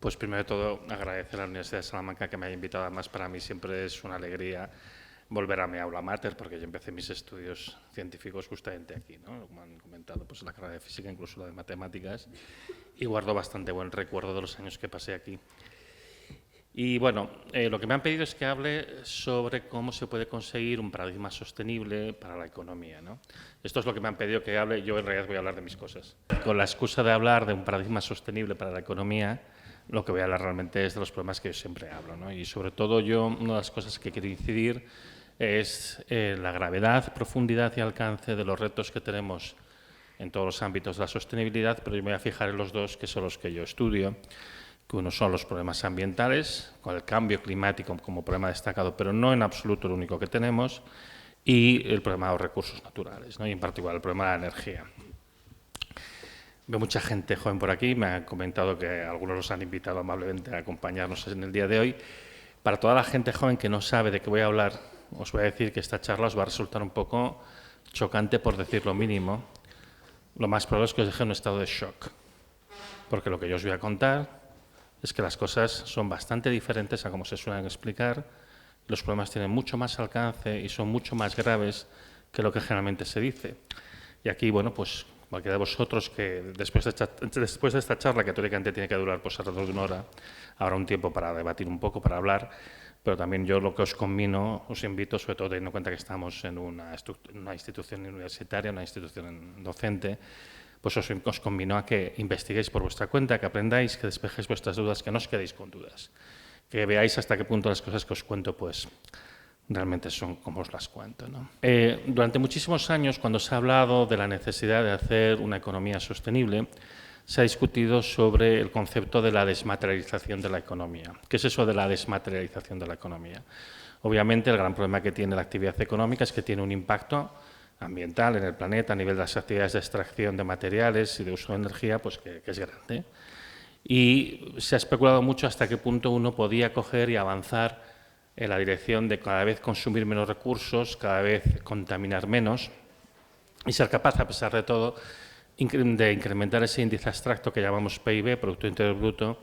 Pues primero de todo, agradecer a la Universidad de Salamanca que me haya invitado. Además, para mí siempre es una alegría volver a mi aula máter, porque yo empecé mis estudios científicos justamente aquí, ¿no? Como han comentado, pues la carrera de física, incluso la de matemáticas, y guardo bastante buen recuerdo de los años que pasé aquí. Y bueno, lo que me han pedido es que hable sobre cómo se puede conseguir un paradigma sostenible para la economía, ¿no? Esto es lo que me han pedido que hable. Yo en realidad voy a hablar de mis cosas. Con la excusa de hablar de un paradigma sostenible para la economía, lo que voy a hablar realmente es de los problemas que yo siempre hablo, ¿no? Y sobre todo yo, una de las cosas que quiero incidir es la gravedad, profundidad y alcance de los retos que tenemos en todos los ámbitos de la sostenibilidad, pero yo me voy a fijar en los dos que son los que yo estudio, que uno son los problemas ambientales, con el cambio climático como problema destacado, pero no en absoluto el único que tenemos, y el problema de los recursos naturales, ¿no? Y en particular el problema de la energía. Veo mucha gente joven por aquí, me han comentado que algunos los han invitado amablemente a acompañarnos en el día de hoy. Para toda la gente joven que no sabe de qué voy a hablar, os voy a decir que esta charla os va a resultar un poco chocante, por decir lo mínimo. Lo más probable es que os deje en un estado de shock, porque lo que yo os voy a contar es que las cosas son bastante diferentes a como se suelen explicar. Los problemas tienen mucho más alcance y son mucho más graves que lo que generalmente se dice. Y aquí, bueno, pues cualquiera de vosotros que después de esta charla, que teóricamente tiene que durar pues alrededor de una hora, habrá un tiempo para debatir un poco, para hablar, pero también yo lo que os convino, os invito, sobre todo teniendo en cuenta que estamos en una institución universitaria, una institución docente, pues os convino a que investiguéis por vuestra cuenta, que aprendáis, que despejéis vuestras dudas, que no os quedéis con dudas, que veáis hasta qué punto las cosas que os cuento pues realmente son como os las cuento, ¿no? Durante muchísimos años, cuando se ha hablado de la necesidad de hacer una economía sostenible, se ha discutido sobre el concepto de la desmaterialización de la economía. ¿Qué es eso de la desmaterialización de la economía? Obviamente, el gran problema que tiene la actividad económica es que tiene un impacto ambiental en el planeta a nivel de las actividades de extracción de materiales y de uso de energía, pues que es grande. Y se ha especulado mucho hasta qué punto uno podía coger y avanzar en la dirección de cada vez consumir menos recursos, cada vez contaminar menos y ser capaz, a pesar de todo, de incrementar ese índice abstracto que llamamos PIB, Producto Interior Bruto,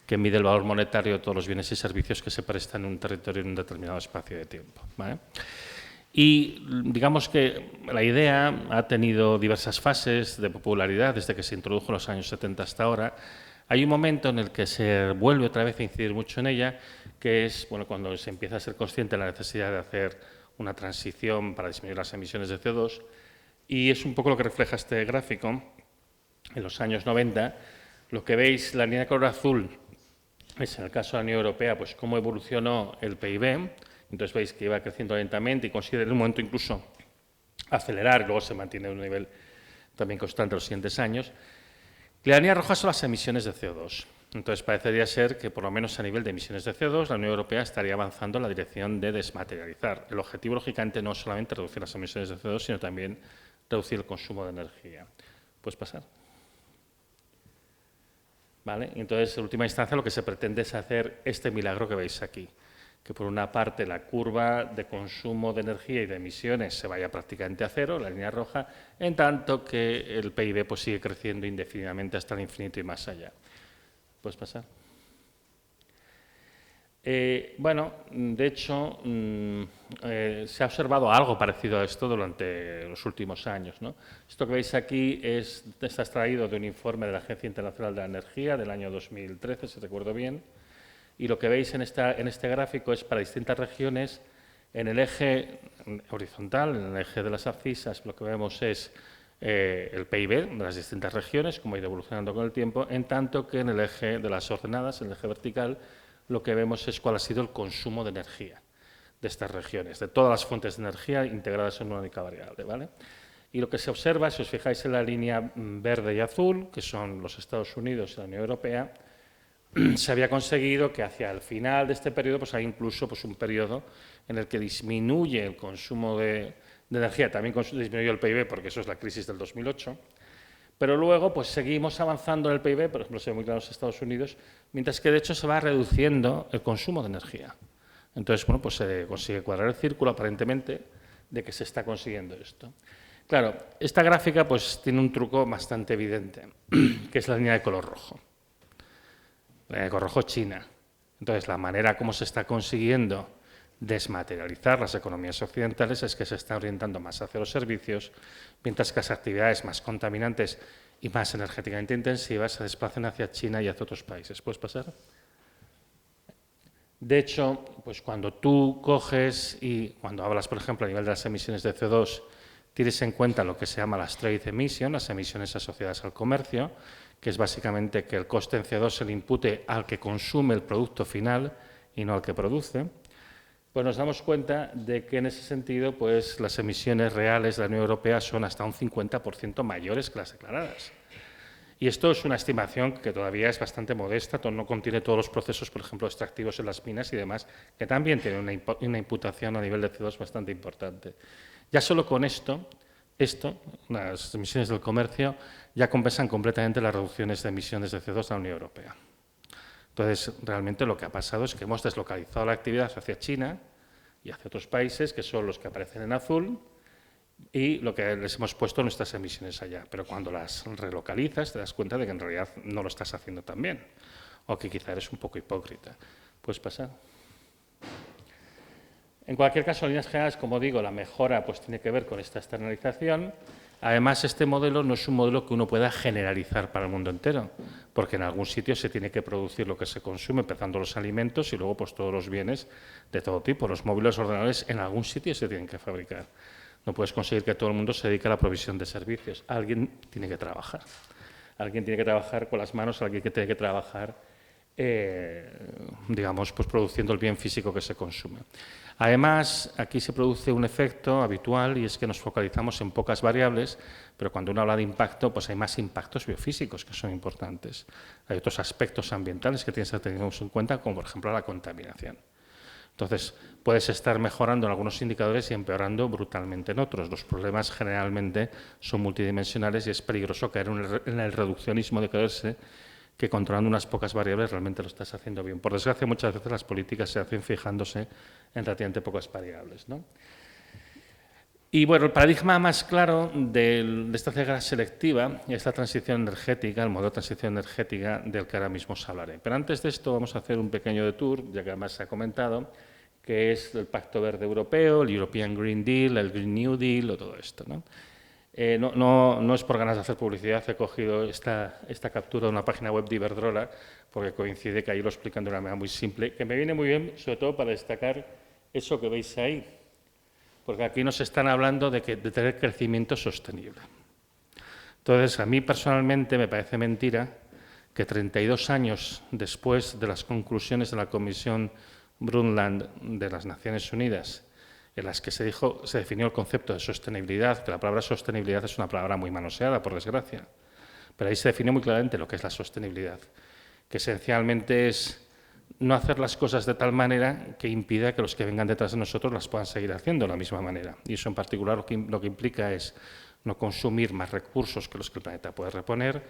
que mide el valor monetario de todos los bienes y servicios que se prestan en un territorio en un determinado espacio de tiempo, ¿vale? Y digamos que la idea ha tenido diversas fases de popularidad desde que se introdujo en los años 70 hasta ahora. Hay un momento en el que se vuelve otra vez a incidir mucho en ella, que es cuando se empieza a ser consciente de la necesidad de hacer una transición para disminuir las emisiones de CO2, y es un poco lo que refleja este gráfico. En los años 90, lo que veis, la línea de color azul, es en el caso de la Unión Europea, pues cómo evolucionó el PIB. Entonces veis que iba creciendo lentamente y consigue en un momento incluso acelerar, y luego se mantiene en un nivel también constante en los siguientes años. La línea roja son las emisiones de CO2. Entonces parecería ser que por lo menos a nivel de emisiones de CO2 la Unión Europea estaría avanzando en la dirección de desmaterializar. El objetivo, lógicamente, no es solamente reducir las emisiones de CO2, sino también reducir el consumo de energía. ¿Puedes pasar? ¿Vale? Entonces, en última instancia, lo que se pretende es hacer este milagro que veis aquí, que por una parte la curva de consumo de energía y de emisiones se vaya prácticamente a cero, la línea roja, en tanto que el PIB pues sigue creciendo indefinidamente hasta el infinito y más allá. ¿Puedes pasar? Bueno, de hecho, se ha observado algo parecido a esto durante los últimos años, ¿no? Esto que veis aquí está extraído de un informe de la Agencia Internacional de la Energía del año 2013, si recuerdo bien, y lo que veis en este gráfico es para distintas regiones. En el eje horizontal, en el eje de las abscisas, lo que vemos es el PIB de las distintas regiones, cómo ha ido evolucionando con el tiempo, en tanto que en el eje de las ordenadas, en el eje vertical, lo que vemos es cuál ha sido el consumo de energía de estas regiones, de todas las fuentes de energía integradas en una única variable, ¿vale? Y lo que se observa, si os fijáis en la línea verde y azul, que son los Estados Unidos y la Unión Europea, se había conseguido que hacia el final de este periodo pues hay incluso pues, un periodo en el que disminuye el consumo de energía, también disminuyó el PIB, porque eso es la crisis del 2008, pero luego pues seguimos avanzando en el PIB, por ejemplo, se ve muy claro en los Estados Unidos, mientras que de hecho se va reduciendo el consumo de energía. Entonces, bueno, pues se consigue cuadrar el círculo, aparentemente, de que se está consiguiendo esto. Claro, esta gráfica pues tiene un truco bastante evidente, que es la línea de color rojo. Corrojo China. Entonces, la manera como se está consiguiendo desmaterializar las economías occidentales es que se está orientando más hacia los servicios, mientras que las actividades más contaminantes y más energéticamente intensivas se desplacen hacia China y hacia otros países. ¿Puedes pasar? De hecho, pues cuando tú coges y cuando hablas, por ejemplo, a nivel de las emisiones de CO2, tienes en cuenta lo que se llama las trade emissions, las emisiones asociadas al comercio, que es básicamente que el coste en CO2 se le impute al que consume el producto final y no al que produce, pues nos damos cuenta de que en ese sentido pues, las emisiones reales de la Unión Europea son hasta un 50% mayores que las declaradas. Y esto es una estimación que todavía es bastante modesta, no contiene todos los procesos, por ejemplo, extractivos en las minas y demás, que también tienen una imputación a nivel de CO2 bastante importante. Ya solo con esto, las emisiones del comercio, ya compensan completamente las reducciones de emisiones de CO2 de la Unión Europea. Entonces, realmente lo que ha pasado es que hemos deslocalizado la actividad hacia China y hacia otros países, que son los que aparecen en azul, y lo que les hemos puesto nuestras emisiones allá. Pero cuando las relocalizas te das cuenta de que en realidad no lo estás haciendo tan bien, o que quizá eres un poco hipócrita. ¿Puedes pasar? En cualquier caso, en líneas generales, como digo, la mejora pues, tiene que ver con esta externalización. Además, este modelo no es un modelo que uno pueda generalizar para el mundo entero, porque en algún sitio se tiene que producir lo que se consume, empezando los alimentos y luego pues, todos los bienes de todo tipo. Los móviles, ordenadores, en algún sitio se tienen que fabricar. No puedes conseguir que todo el mundo se dedique a la provisión de servicios. Alguien tiene que trabajar. Alguien tiene que trabajar con las manos, alguien que tiene que trabajar, digamos, pues produciendo el bien físico que se consume. Además, aquí se produce un efecto habitual y es que nos focalizamos en pocas variables, pero cuando uno habla de impacto, pues hay más impactos biofísicos que son importantes. Hay otros aspectos ambientales que tienes que tener en cuenta, como por ejemplo la contaminación. Entonces, puedes estar mejorando en algunos indicadores y empeorando brutalmente en otros. Los problemas generalmente son multidimensionales y es peligroso caer en el reduccionismo de creerse que controlando unas pocas variables realmente lo estás haciendo bien. Por desgracia, muchas veces las políticas se hacen fijándose en relativamente pocas variables, ¿no? Y bueno, el paradigma más claro de esta ceguera selectiva es la transición energética, el modelo de transición energética del que ahora mismo os hablaré. Pero antes de esto vamos a hacer un pequeño detour, ya que además se ha comentado, que es el Pacto Verde Europeo, el European Green Deal, el Green New Deal o todo esto, ¿no? No es por ganas de hacer publicidad, he cogido esta captura de una página web de Iberdrola, porque coincide que ahí lo explican de una manera muy simple, que me viene muy bien, sobre todo para destacar eso que veis ahí, porque aquí nos están hablando de tener crecimiento sostenible. Entonces, a mí personalmente me parece mentira que 32 años después de las conclusiones de la Comisión Brundtland de las Naciones Unidas, en las que se definió el concepto de sostenibilidad, que la palabra sostenibilidad es una palabra muy manoseada, por desgracia, pero ahí se definió muy claramente lo que es la sostenibilidad, que esencialmente es no hacer las cosas de tal manera que impida que los que vengan detrás de nosotros las puedan seguir haciendo de la misma manera. Y eso en particular lo que implica es no consumir más recursos que los que el planeta puede reponer,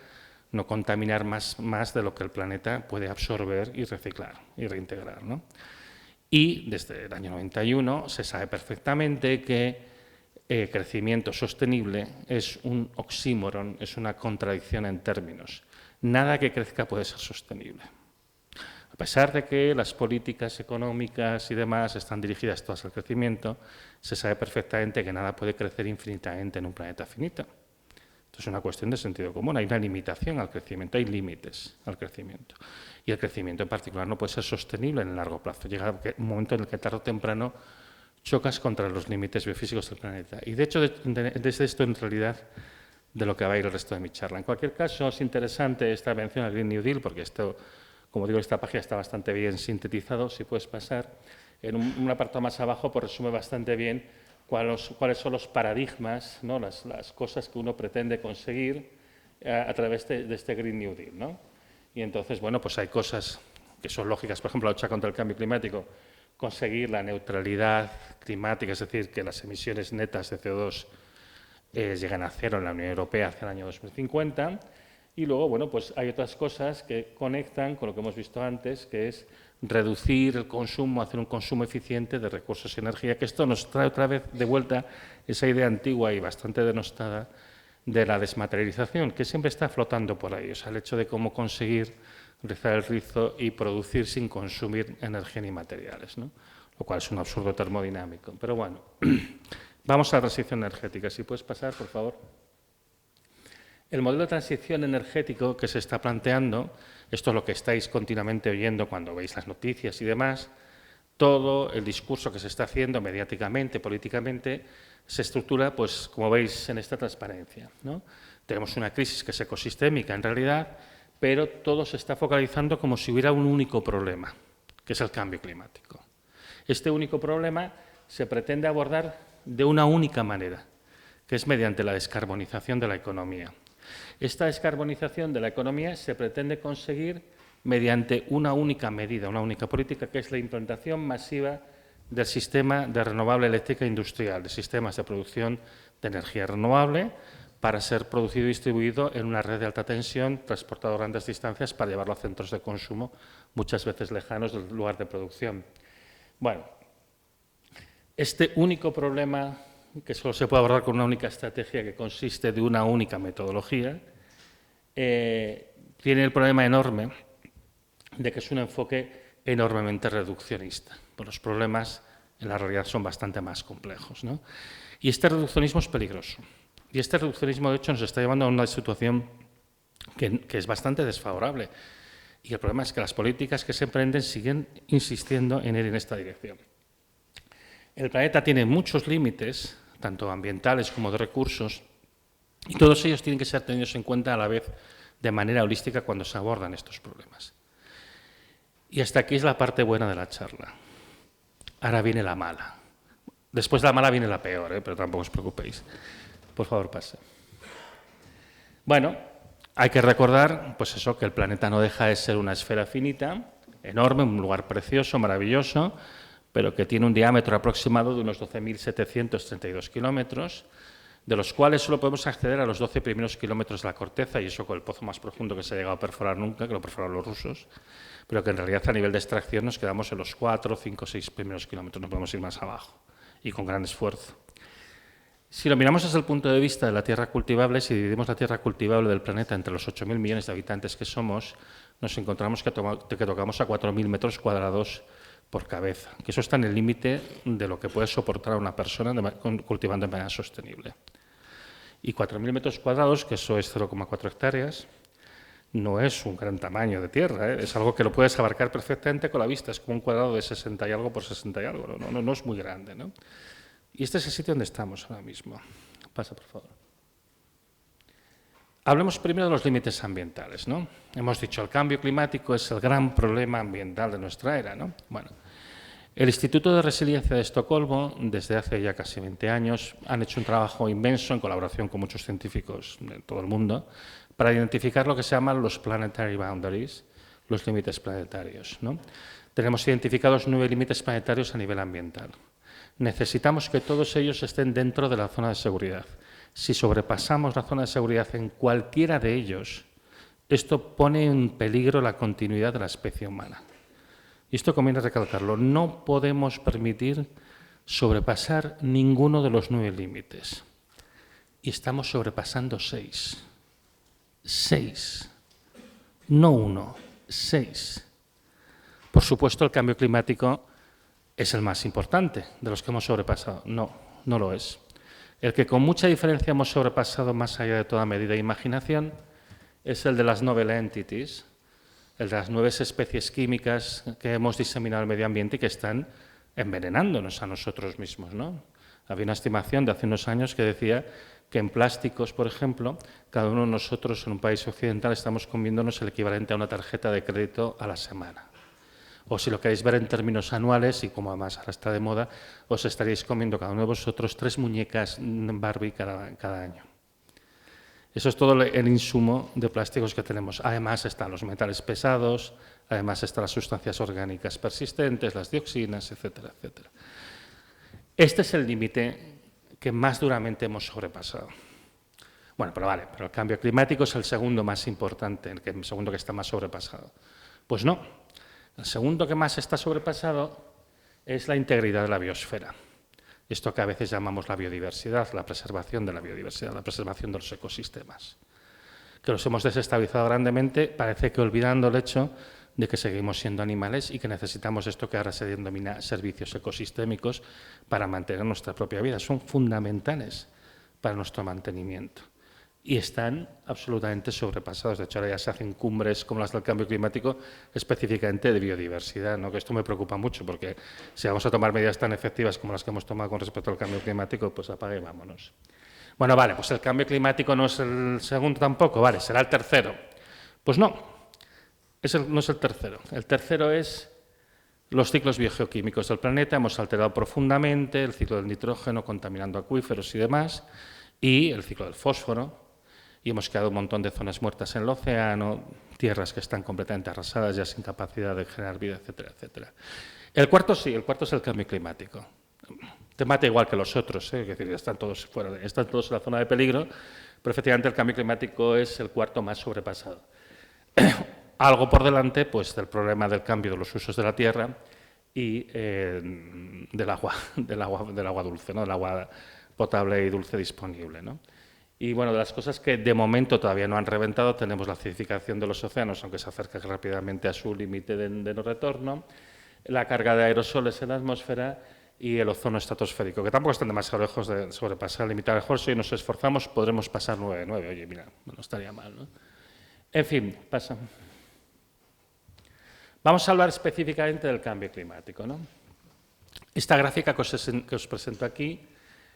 no contaminar más de lo que el planeta puede absorber y reciclar y reintegrar, ¿no? Y desde el año 91 se sabe perfectamente que crecimiento sostenible es un oxímoron, es una contradicción en términos. Nada que crezca puede ser sostenible. A pesar de que las políticas económicas y demás están dirigidas todas al crecimiento, se sabe perfectamente que nada puede crecer infinitamente en un planeta finito. Esto es una cuestión de sentido común. Hay una limitación al crecimiento, hay límites al crecimiento. Y el crecimiento en particular no puede ser sostenible en el largo plazo. Llega un momento en el que tarde o temprano chocas contra los límites biofísicos del planeta. Y de hecho, desde esto en realidad de lo que va a ir el resto de mi charla. En cualquier caso, es interesante esta mención al Green New Deal, porque esto, como digo, esta página está bastante bien sintetizado, si puedes pasar. En un apartado más abajo pues, resume bastante bien cuáles son los paradigmas, ¿no? las cosas que uno pretende conseguir a través de este Green New Deal, ¿no? Y entonces, bueno, pues hay cosas que son lógicas, por ejemplo, la lucha contra el cambio climático, conseguir la neutralidad climática, es decir, que las emisiones netas de CO2 lleguen a cero en la Unión Europea hacia el año 2050. Y luego, bueno, pues hay otras cosas que conectan con lo que hemos visto antes, que es reducir el consumo, hacer un consumo eficiente de recursos y energía, que esto nos trae otra vez de vuelta esa idea antigua y bastante denostada de la desmaterialización, que siempre está flotando por ahí. O sea, el hecho de cómo conseguir rizar el rizo y producir sin consumir energía ni materiales, ¿no? Lo cual es un absurdo termodinámico. Pero bueno, vamos a la transición energética. Si puedes pasar, por favor. El modelo de transición energético que se está planteando, esto es lo que estáis continuamente oyendo cuando veis las noticias y demás, todo el discurso que se está haciendo mediáticamente, políticamente, se estructura, pues, como veis, en esta transparencia, ¿no? Tenemos una crisis que es ecosistémica en realidad, pero todo se está focalizando como si hubiera un único problema, que es el cambio climático. Este único problema se pretende abordar de una única manera, que es mediante la descarbonización de la economía. Esta descarbonización de la economía se pretende conseguir mediante una única medida, una única política, que es la implantación masiva del sistema de renovable eléctrica industrial, de sistemas de producción de energía renovable, para ser producido y distribuido en una red de alta tensión, transportado a grandes distancias para llevarlo a centros de consumo, muchas veces lejanos del lugar de producción. Bueno, este único problema, que solo se puede abordar con una única estrategia que consiste de una única metodología, tiene el problema enorme de que es un enfoque enormemente reduccionista. Pues los problemas en la realidad son bastante más complejos, ¿no? Y este reduccionismo es peligroso. Y este reduccionismo, de hecho, nos está llevando a una situación que es bastante desfavorable. Y el problema es que las políticas que se emprenden siguen insistiendo en ir en esta dirección. El planeta tiene muchos límites, tanto ambientales como de recursos, y todos ellos tienen que ser tenidos en cuenta a la vez de manera holística cuando se abordan estos problemas. Y hasta aquí es la parte buena de la charla. Ahora viene la mala. Después de la mala viene la peor, pero tampoco os preocupéis. Por favor, pase. Bueno, hay que recordar, pues eso, que el planeta no deja de ser una esfera finita, enorme, un lugar precioso, maravilloso, pero que tiene un diámetro aproximado de unos 12.732 kilómetros, de los cuales solo podemos acceder a los 12 primeros kilómetros de la corteza, y eso con el pozo más profundo que se ha llegado a perforar nunca, que lo perforaron los rusos, pero que en realidad a nivel de extracción nos quedamos en los 4, 5, 6 primeros kilómetros, no podemos ir más abajo, y con gran esfuerzo. Si lo miramos desde el punto de vista de la tierra cultivable, si dividimos la tierra cultivable del planeta entre los 8.000 millones de habitantes que somos, nos encontramos que tocamos a 4.000 metros cuadrados por cabeza, que eso está en el límite de lo que puede soportar a una persona cultivando de manera sostenible. Y 4.000 metros cuadrados, que eso es 0,4 hectáreas, no es un gran tamaño de tierra, es algo que lo puedes abarcar perfectamente con la vista, es como un cuadrado de 60 y algo por 60 y algo, no es muy grande, ¿no? Y este es el sitio donde estamos ahora mismo. Pasa, por favor. Hablemos primero de los límites ambientales, ¿no? Hemos dicho, el cambio climático es el gran problema ambiental de nuestra era, ¿no? Bueno, el Instituto de Resiliencia de Estocolmo, desde hace ya casi 20 años, han hecho un trabajo inmenso en colaboración con muchos científicos de todo el mundo para identificar lo que se llaman los planetary boundaries, los límites planetarios, ¿no? Tenemos identificados 9 límites planetarios a nivel ambiental. Necesitamos que todos ellos estén dentro de la zona de seguridad. Si sobrepasamos la zona de seguridad en cualquiera de ellos, esto pone en peligro la continuidad de la especie humana. Y esto conviene recalcarlo. No podemos permitir sobrepasar ninguno de los 9 límites. Y estamos sobrepasando 6. 6. No 1, 6. Por supuesto, el cambio climático es el más importante de los que hemos sobrepasado. No, no lo es. El que con mucha diferencia hemos sobrepasado más allá de toda medida e imaginación es el de las novel entities, el de las 9 especies químicas que hemos diseminado al medio ambiente y que están envenenándonos a nosotros mismos, ¿no? Había una estimación de hace unos años que decía que en plásticos, por ejemplo, cada uno de nosotros en un país occidental estamos comiéndonos el equivalente a una tarjeta de crédito a la semana. O si lo queréis ver en términos anuales, y como además ahora está de moda, os estaréis comiendo cada uno de vosotros 3 muñecas Barbie cada año. Eso es todo el insumo de plásticos que tenemos. Además están los metales pesados, además están las sustancias orgánicas persistentes, las dioxinas, etcétera, etcétera. Este es el límite que más duramente hemos sobrepasado. Bueno, pero vale, pero el cambio climático es el segundo más importante, el segundo que está más sobrepasado. Pues no. El segundo que más está sobrepasado es la integridad de la biosfera. Esto que a veces llamamos la biodiversidad, la preservación de la biodiversidad, la preservación de los ecosistemas. que los hemos desestabilizado grandemente, parece que olvidando el hecho de que seguimos siendo animales y que necesitamos esto que ahora se denomina servicios ecosistémicos para mantener nuestra propia vida. Son fundamentales para nuestro mantenimiento y están absolutamente sobrepasados. De hecho, ahora ya se hacen cumbres como las del cambio climático específicamente de biodiversidad, ¿no? Que esto me preocupa mucho, porque si vamos a tomar medidas tan efectivas como las que hemos tomado con respecto al cambio climático, pues apague y vámonos. Bueno, vale, pues el cambio climático no es el segundo tampoco, vale, será el tercero. Pues no, no es el tercero. El tercero es los ciclos biogeoquímicos del planeta. Hemos alterado profundamente el ciclo del nitrógeno, contaminando acuíferos y demás, y el ciclo del fósforo, y hemos creado un montón de zonas muertas en el océano, tierras que están completamente arrasadas, ya sin capacidad de generar vida, etcétera, etcétera. El cuarto sí, el cuarto es el cambio climático. Te mata igual que los otros, es decir, están todos están todos en la zona de peligro, pero efectivamente el cambio climático es el cuarto más sobrepasado. Algo por delante, pues, del problema del cambio de los usos de la tierra y del agua dulce, ¿no? Del agua potable y dulce disponible, ¿no? Y bueno, de las cosas que de momento todavía no han reventado, tenemos la acidificación de los océanos, aunque se acerca rápidamente a su límite de no retorno, la carga de aerosoles en la atmósfera y el ozono estratosférico, que tampoco están demasiado lejos de sobrepasar el límite de Horshey. Si nos esforzamos, podremos pasar 9,9. Oye, mira, no estaría mal, ¿no? En fin, pasa. Vamos a hablar específicamente del cambio climático, ¿no? Esta gráfica que os presento aquí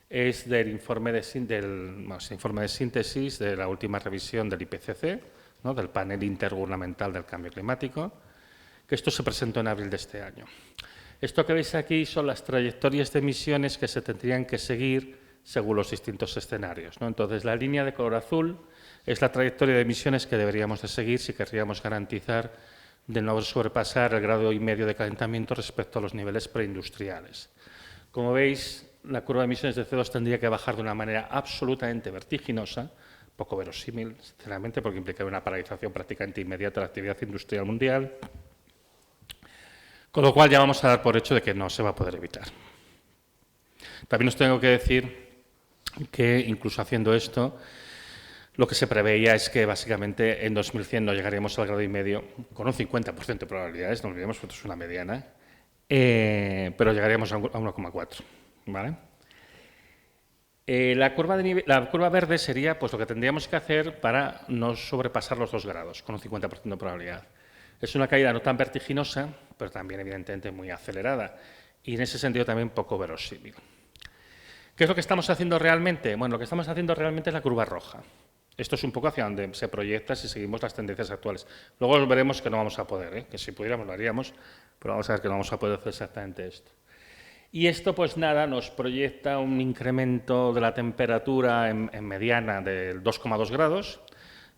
es del informe de síntesis de la última revisión del IPCC, ¿no? Del panel intergubernamental del cambio climático, que esto se presentó en abril de este año. Esto que veis aquí son las trayectorias de emisiones que se tendrían que seguir según los distintos escenarios, ¿no? Entonces, la línea de color azul es la trayectoria de emisiones que deberíamos de seguir si querríamos garantizar de no sobrepasar el 1,5 grados de calentamiento respecto a los niveles preindustriales. Como veis, la curva de emisiones de CO2 tendría que bajar de una manera absolutamente vertiginosa, poco verosímil, sinceramente, porque implicaría una paralización prácticamente inmediata de la actividad industrial mundial, con lo cual ya vamos a dar por hecho de que no se va a poder evitar. También os tengo que decir que, incluso haciendo esto, lo que se preveía es que básicamente en 2100 no llegaríamos al 1,5 grados, con un 50% de probabilidades, no olvidemos que esto es una mediana, pero llegaríamos a 1,4, ¿vale? La curva verde sería, pues, lo que tendríamos que hacer para no sobrepasar los 2 grados, con un 50% de probabilidad. Es una caída no tan vertiginosa, pero también evidentemente muy acelerada, y en ese sentido también poco verosímil. ¿Qué es lo que estamos haciendo realmente? Bueno, lo que estamos haciendo realmente es la curva roja. Esto es un poco hacia donde se proyecta si seguimos las tendencias actuales. Luego veremos que no vamos a poder, que si pudiéramos lo haríamos, pero vamos a ver que no vamos a poder hacer exactamente esto. Y esto, pues nada, nos proyecta un incremento de la temperatura en mediana del 2,2 grados,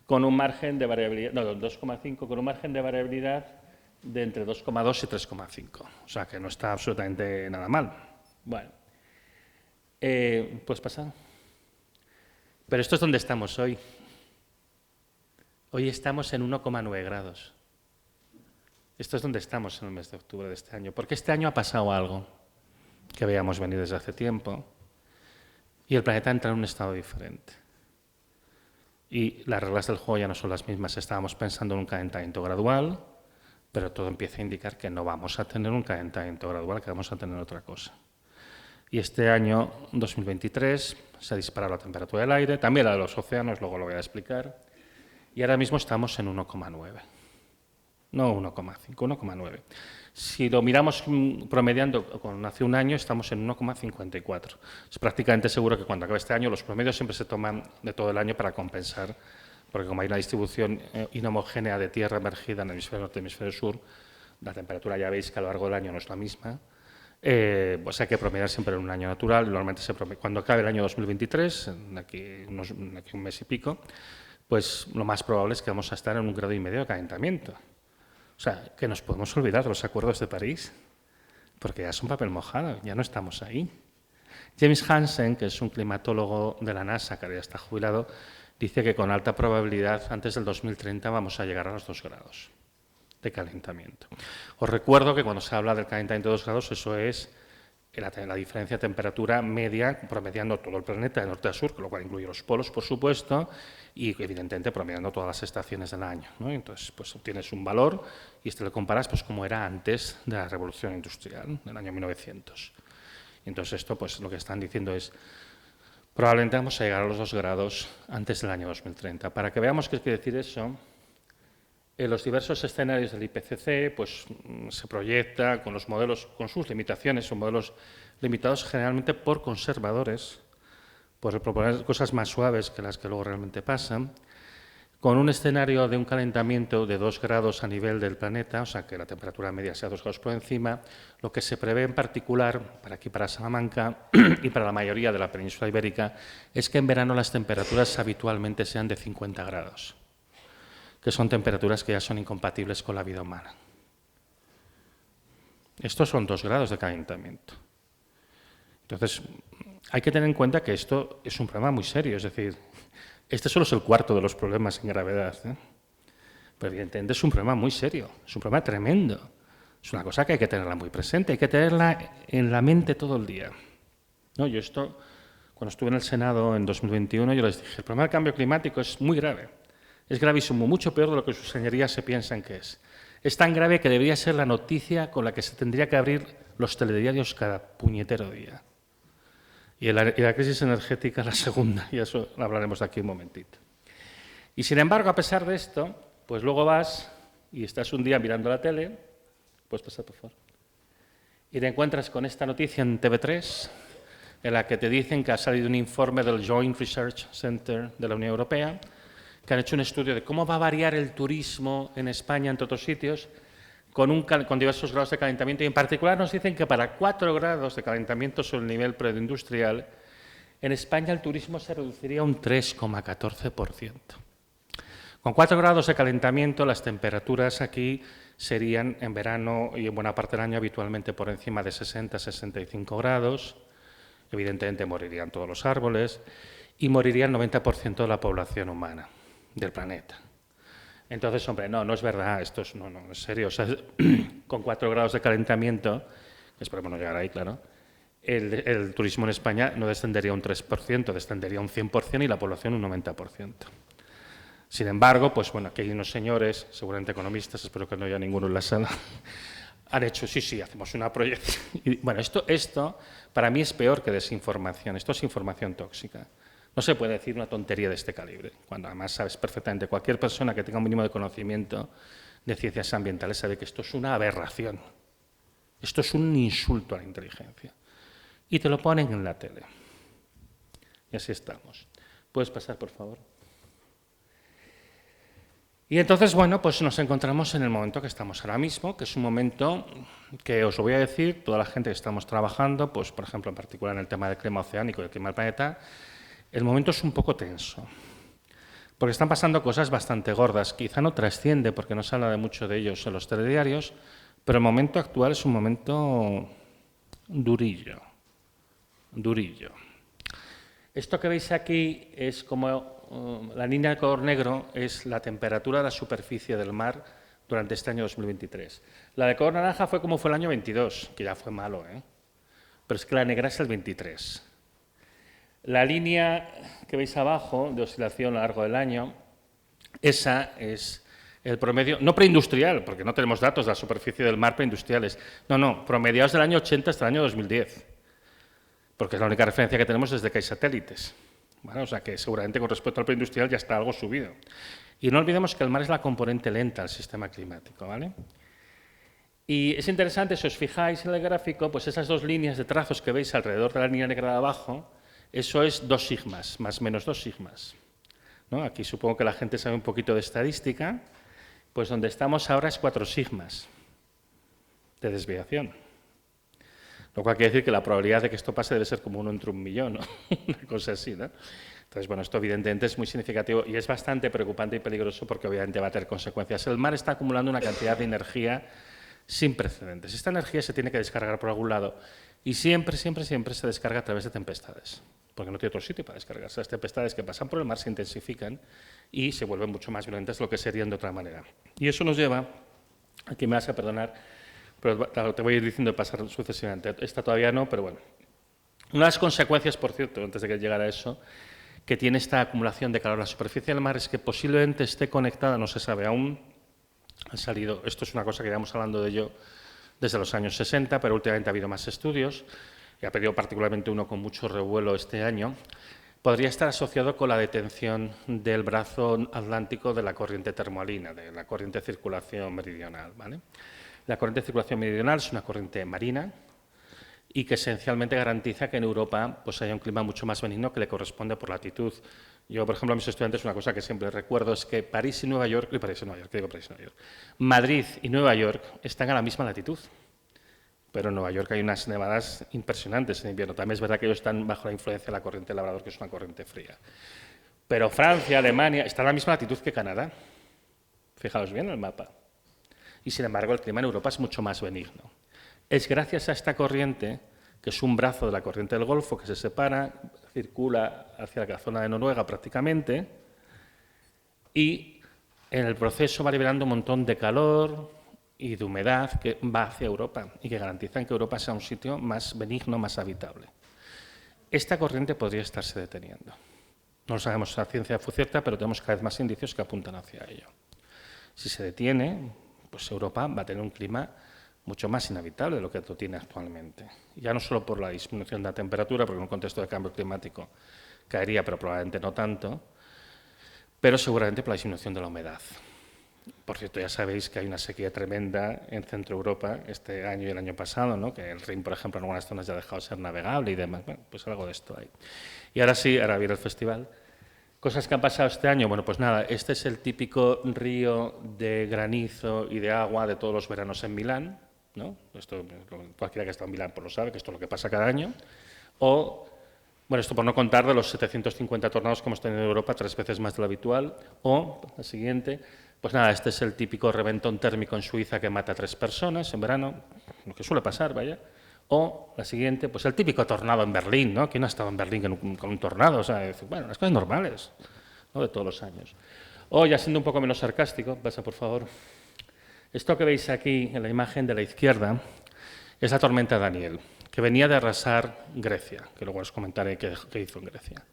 con un margen de variabilidad, no, 2,5, con un margen de variabilidad de entre 2,2 y 3,5. O sea, que no está absolutamente nada mal. Bueno, pues pasa. Pero esto es donde estamos hoy. Hoy estamos en 1,9 grados. Esto es donde estamos en el mes de octubre de este año. Porque este año ha pasado algo que veíamos venir desde hace tiempo y el planeta entra en un estado diferente. Y las reglas del juego ya no son las mismas. Estábamos pensando en un calentamiento gradual, pero todo empieza a indicar que no vamos a tener un calentamiento gradual, que vamos a tener otra cosa. Y este año, 2023, se ha disparado la temperatura del aire, también la de los océanos, luego lo voy a explicar, y ahora mismo estamos en 1,9. No 1,5, 1,9. Si lo miramos promediando con hace un año, estamos en 1,54. Es prácticamente seguro que cuando acabe este año, los promedios siempre se toman de todo el año para compensar, porque como hay una distribución inhomogénea de tierra emergida en el hemisferio norte y el hemisferio sur, la temperatura ya veis que a lo largo del año no es la misma, pues hay que promediar siempre en un año natural. Normalmente cuando acabe el año 2023, aquí un mes y pico, pues lo más probable es que vamos a estar en 1,5 grados de calentamiento. O sea, que nos podemos olvidar de los acuerdos de París, porque ya son papel mojado, ya no estamos ahí. James Hansen, que es un climatólogo de la NASA, que ya está jubilado, dice que con alta probabilidad antes del 2030 vamos a llegar a los 2 grados de calentamiento. Os recuerdo que cuando se habla del calentamiento de 2 grados, eso es la diferencia de temperatura media, promediando todo el planeta de norte a sur, con lo cual incluye los polos, por supuesto, y evidentemente promediando todas las estaciones del año, ¿no? Entonces, pues obtienes un valor y lo comparas pues como era antes de la revolución industrial, del año 1900. Y entonces esto, pues lo que están diciendo es, probablemente vamos a llegar a los 2 grados antes del año 2030. Para que veamos qué quiere decir eso, en los diversos escenarios del IPCC pues, se proyecta con los modelos, con sus limitaciones, son modelos limitados generalmente por conservadores, por proponer cosas más suaves que las que luego realmente pasan, con un escenario de un calentamiento de 2 grados a nivel del planeta, o sea, que la temperatura media sea 2 grados por encima, lo que se prevé en particular, para aquí para Salamanca y para la mayoría de la península ibérica, es que en verano las temperaturas habitualmente sean de 50 grados, que son temperaturas que ya son incompatibles con la vida humana. Estos son 2 grados de calentamiento. Entonces, hay que tener en cuenta que esto es un problema muy serio, es decir, este solo es el cuarto de los problemas en gravedad, ¿eh? Pero evidentemente es un problema muy serio, es un problema tremendo. Es una cosa que hay que tenerla muy presente, hay que tenerla en la mente todo el día. No, yo esto, cuando estuve en el Senado en 2021, yo les dije, el problema del cambio climático es muy grave, es gravísimo, mucho peor de lo que sus señorías se piensan que es. Es tan grave que debería ser la noticia con la que se tendría que abrir los telediarios cada puñetero día. Y la crisis energética, la segunda, y eso lo hablaremos de aquí un momentito. Y sin embargo, a pesar de esto, pues luego vas y estás un día mirando la tele, puedes pasar por favor, y te encuentras con esta noticia en TV3, en la que te dicen que ha salido un informe del Joint Research Center de la Unión Europea, que han hecho un estudio de cómo va a variar el turismo en España, entre otros sitios, con diversos grados de calentamiento, y en particular nos dicen que para 4 grados de calentamiento sobre el nivel preindustrial, en España el turismo se reduciría un 3,14%. Con 4 grados de calentamiento, las temperaturas aquí serían en verano y en buena parte del año habitualmente por encima de 60-65 grados. Evidentemente morirían todos los árboles y moriría el 90% de la población humana del planeta. Entonces, hombre, no es verdad, esto es, no, es serio. O sea, con 4 grados de calentamiento, esperemos no llegar ahí, claro, el turismo en España no descendería un 3%, descendería un 100% y la población un 90%. Sin embargo, pues bueno, aquí hay unos señores, seguramente economistas, espero que no haya ninguno en la sala, han hecho, sí, hacemos una proyección. Y, bueno, esto para mí es peor que desinformación, esto es información tóxica. No se puede decir una tontería de este calibre, cuando además sabes perfectamente, cualquier persona que tenga un mínimo de conocimiento de ciencias ambientales sabe que esto es una aberración, esto es un insulto a la inteligencia. Y te lo ponen en la tele. Y así estamos. ¿Puedes pasar, por favor? Y entonces, bueno, pues nos encontramos en el momento que estamos ahora mismo, que es un momento que os lo voy a decir, toda la gente que estamos trabajando, pues por ejemplo, en particular en el tema del clima oceánico y el clima del planeta, el momento es un poco tenso, porque están pasando cosas bastante gordas. Quizá no trasciende, porque no se habla de mucho de ellos en los telediarios, pero el momento actual es un momento durillo. Esto que veis aquí es como la línea de color negro es la temperatura de la superficie del mar durante este año 2023. La de color naranja fue como fue el año 22, que ya fue malo, ¿eh? Pero es que la negra es el 23. La línea que veis abajo, de oscilación a lo largo del año, esa es el promedio, no preindustrial, porque no tenemos datos de la superficie del mar preindustriales, no, promediados del año 80 hasta el año 2010, porque es la única referencia que tenemos desde que hay satélites. Bueno, o sea que seguramente con respecto al preindustrial ya está algo subido. Y no olvidemos que el mar es la componente lenta del sistema climático, ¿vale? Y es interesante, si os fijáis en el gráfico, pues esas dos líneas de trazos que veis alrededor de la línea negra de abajo, eso es 2 sigmas, más o menos 2 sigmas. ¿No? Aquí supongo que la gente sabe un poquito de estadística, pues donde estamos ahora es 4 sigmas de desviación. Lo cual quiere decir que la probabilidad de que esto pase debe ser como 1 entre 1.000.000, ¿no? Una cosa así, ¿no? Entonces, bueno, esto evidentemente es muy significativo y es bastante preocupante y peligroso porque obviamente va a tener consecuencias. El mar está acumulando una cantidad de energía sin precedentes. Esta energía se tiene que descargar por algún lado y siempre se descarga a través de tempestades, porque no tiene otro sitio para descargarse. Las tempestades que pasan por el mar se intensifican y se vuelven mucho más violentas de lo que serían de otra manera. Y eso nos lleva, aquí me vas a perdonar, pero te voy a ir diciendo de pasar sucesivamente. Esta todavía no, pero bueno. Una de las consecuencias, por cierto, antes de que llegara a eso, que tiene esta acumulación de calor a la superficie del mar es que posiblemente esté conectada, no se sabe aún, ha salido, esto es una cosa que llevamos hablando de ello desde los años 60, pero últimamente ha habido más estudios, y ha pedido particularmente uno con mucho revuelo este año, podría estar asociado con la detención del brazo atlántico de la corriente termoalina, de la corriente de circulación meridional, ¿vale? La corriente de circulación meridional es una corriente marina y que esencialmente garantiza que en Europa pues, haya un clima mucho más benigno que le corresponde por latitud. Yo, por ejemplo, a mis estudiantes una cosa que siempre recuerdo es que París y Nueva York, Madrid y Nueva York están a la misma latitud, pero en Nueva York hay unas nevadas impresionantes en invierno. También es verdad que ellos están bajo la influencia de la corriente Labrador, que es una corriente fría. Pero Francia, Alemania, están a la misma latitud que Canadá. Fijaos bien en el mapa. Y sin embargo, el clima en Europa es mucho más benigno. Es gracias a esta corriente, que es un brazo de la corriente del Golfo, que se separa, circula hacia la zona de Noruega prácticamente, y en el proceso va liberando un montón de calor y de humedad que va hacia Europa y que garantizan que Europa sea un sitio más benigno, más habitable. Esta corriente podría estarse deteniendo. No lo sabemos a ciencia cierta, pero tenemos cada vez más indicios que apuntan hacia ello. Si se detiene, pues Europa va a tener un clima mucho más inhabitable de lo que lo tiene actualmente. Ya no solo por la disminución de la temperatura, porque en un contexto de cambio climático caería, pero probablemente no tanto, pero seguramente por la disminución de la humedad. Por cierto, ya sabéis que hay una sequía tremenda en Centro Europa este año y el año pasado, ¿no? Que el Rin, por ejemplo, en algunas zonas ya ha dejado de ser navegable y demás. Bueno, pues algo de esto hay. Y ahora sí, ahora viene el festival. Cosas que han pasado este año, bueno, pues nada, este es el típico río de granizo y de agua de todos los veranos en Milán, ¿no? Esto, cualquiera que ha estado en Milán pues lo sabe, que esto es lo que pasa cada año. O, bueno, esto por no contar de los 750 tornados que hemos tenido en Europa, 3 veces más de lo habitual. O, la siguiente, pues nada, este es el típico reventón térmico en Suiza que mata a 3 personas en verano, lo que suele pasar, vaya. O, la siguiente, pues el típico tornado en Berlín, ¿no? ¿Quién ha estado en Berlín con un tornado? O sea, bueno, las cosas normales, ¿no? De todos los años. O, ya siendo un poco menos sarcástico, pasa por favor. Esto que veis aquí en la imagen de la izquierda es la tormenta Daniel, que venía de arrasar Grecia, que luego os comentaré qué hizo en Grecia.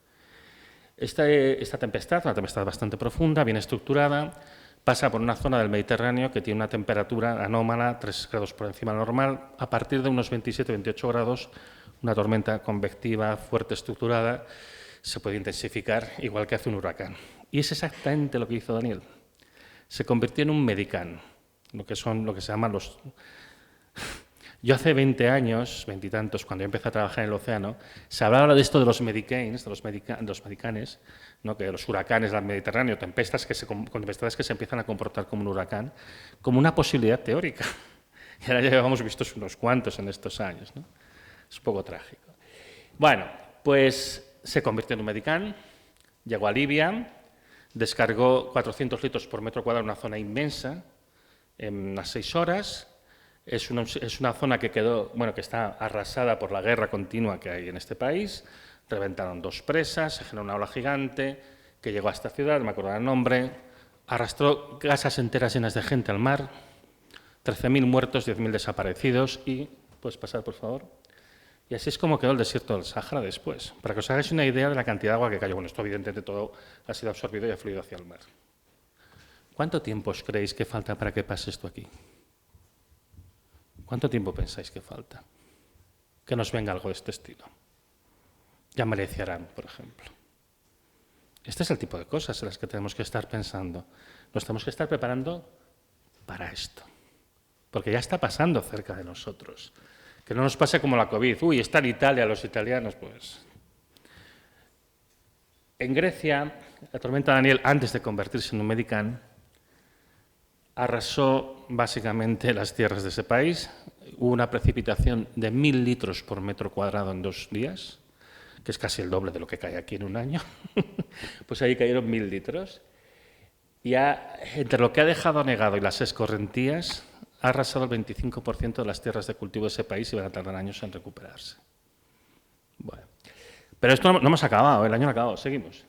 Esta tempestad, una tempestad bastante profunda, bien estructurada, pasa por una zona del Mediterráneo que tiene una temperatura anómala, 3 grados por encima de lo normal. A partir de unos 27-28 grados, una tormenta convectiva, fuerte, estructurada, se puede intensificar igual que hace un huracán. Y es exactamente lo que hizo Daniel. Se convirtió en un medicán, lo que se llaman los... Yo hace 20 años, 20 y tantos, cuando yo empecé a trabajar en el océano, se hablaba de esto de los medicanes, de los medicanes, ¿no? Que los huracanes del Mediterráneo, tempestades que se empiezan a comportar como un huracán, como una posibilidad teórica. Y ahora ya llevamos vistos unos cuantos en estos años, ¿no? Es un poco trágico. Bueno, pues se convirtió en un medicán, llegó a Libia, descargó 400 litros por metro cuadrado en una zona inmensa, en unas 6 horas. Es una zona que que está arrasada por la guerra continua que hay en este país. Reventaron 2 presas, se generó una ola gigante que llegó a esta ciudad, no me acuerdo el nombre, arrastró casas enteras llenas de gente al mar, 13.000 muertos, 10.000 desaparecidos y, ¿puedes pasar, por favor? Y así es como quedó el desierto del Sáhara después, para que os hagáis una idea de la cantidad de agua que cayó. Bueno, esto evidentemente todo ha sido absorbido y ha fluido hacia el mar. ¿Cuánto tiempo os creéis que falta para que pase esto aquí? ¿Cuánto tiempo pensáis que falta? Que nos venga algo de este estilo. Llamaré Arán, por ejemplo. Este es el tipo de cosas en las que tenemos que estar pensando. Nos tenemos que estar preparando para esto. Porque ya está pasando cerca de nosotros. Que no nos pase como la COVID. Uy, está en Italia, los italianos, pues... En Grecia, la tormenta Daniel, antes de convertirse en un medicán, arrasó básicamente las tierras de ese país. Hubo una precipitación de 1.000 litros por metro cuadrado en 2 días, que es casi el doble de lo que cae aquí en un año. Pues ahí cayeron 1.000 litros. Y entre lo que ha dejado anegado y las escorrentías, ha arrasado el 25% de las tierras de cultivo de ese país y van a tardar años en recuperarse. Bueno. Pero esto no hemos acabado, el año no ha acabado, seguimos.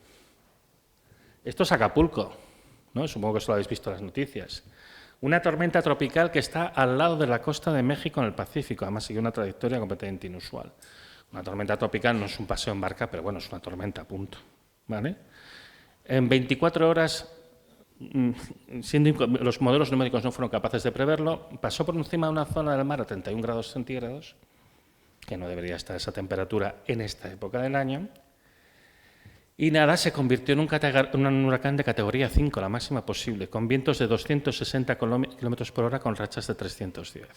Esto es Acapulco, ¿no? Supongo que eso lo habéis visto en las noticias. Una tormenta tropical que está al lado de la costa de México en el Pacífico. Además, sigue una trayectoria completamente inusual. Una tormenta tropical no es un paseo en barca, pero bueno, es una tormenta, punto. ¿Vale? En 24 horas, los modelos numéricos no fueron capaces de preverlo, pasó por encima de una zona del mar a 31 grados centígrados, que no debería estar esa temperatura en esta época del año, y nada, se convirtió en un huracán de categoría 5, la máxima posible, con vientos de 260 km por hora con rachas de 310.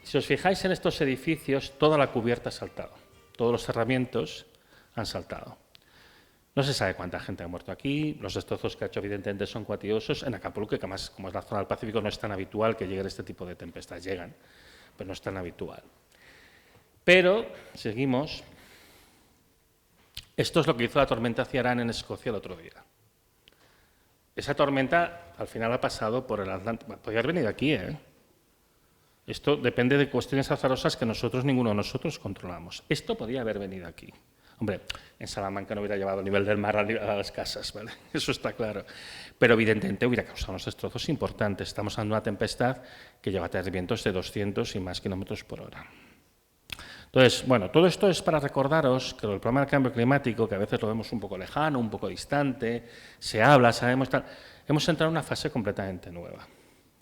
Si os fijáis en estos edificios, toda la cubierta ha saltado, todos los cerramientos han saltado. No se sabe cuánta gente ha muerto aquí, los destrozos que ha hecho evidentemente son cuantiosos. En Acapulco, que además como es la zona del Pacífico, no es tan habitual que lleguen este tipo de tempestades, llegan, pero no es tan habitual. Pero, seguimos, esto es lo que hizo la tormenta Ciarán en Escocia el otro día. Esa tormenta al final ha pasado por el Atlántico, podría haber venido aquí, ¿eh? Esto depende de cuestiones azarosas que ninguno de nosotros controlamos. Esto podría haber venido aquí. Hombre, en Salamanca no hubiera llevado el nivel del mar a las casas, ¿vale? Eso está claro. Pero evidentemente hubiera causado unos destrozos importantes. Estamos hablando de una tempestad que lleva a tener vientos de 200 y más kilómetros por hora. Entonces, bueno, todo esto es para recordaros que el problema del cambio climático, que a veces lo vemos un poco lejano, un poco distante, se habla, sabemos tal, hemos entrado en una fase completamente nueva.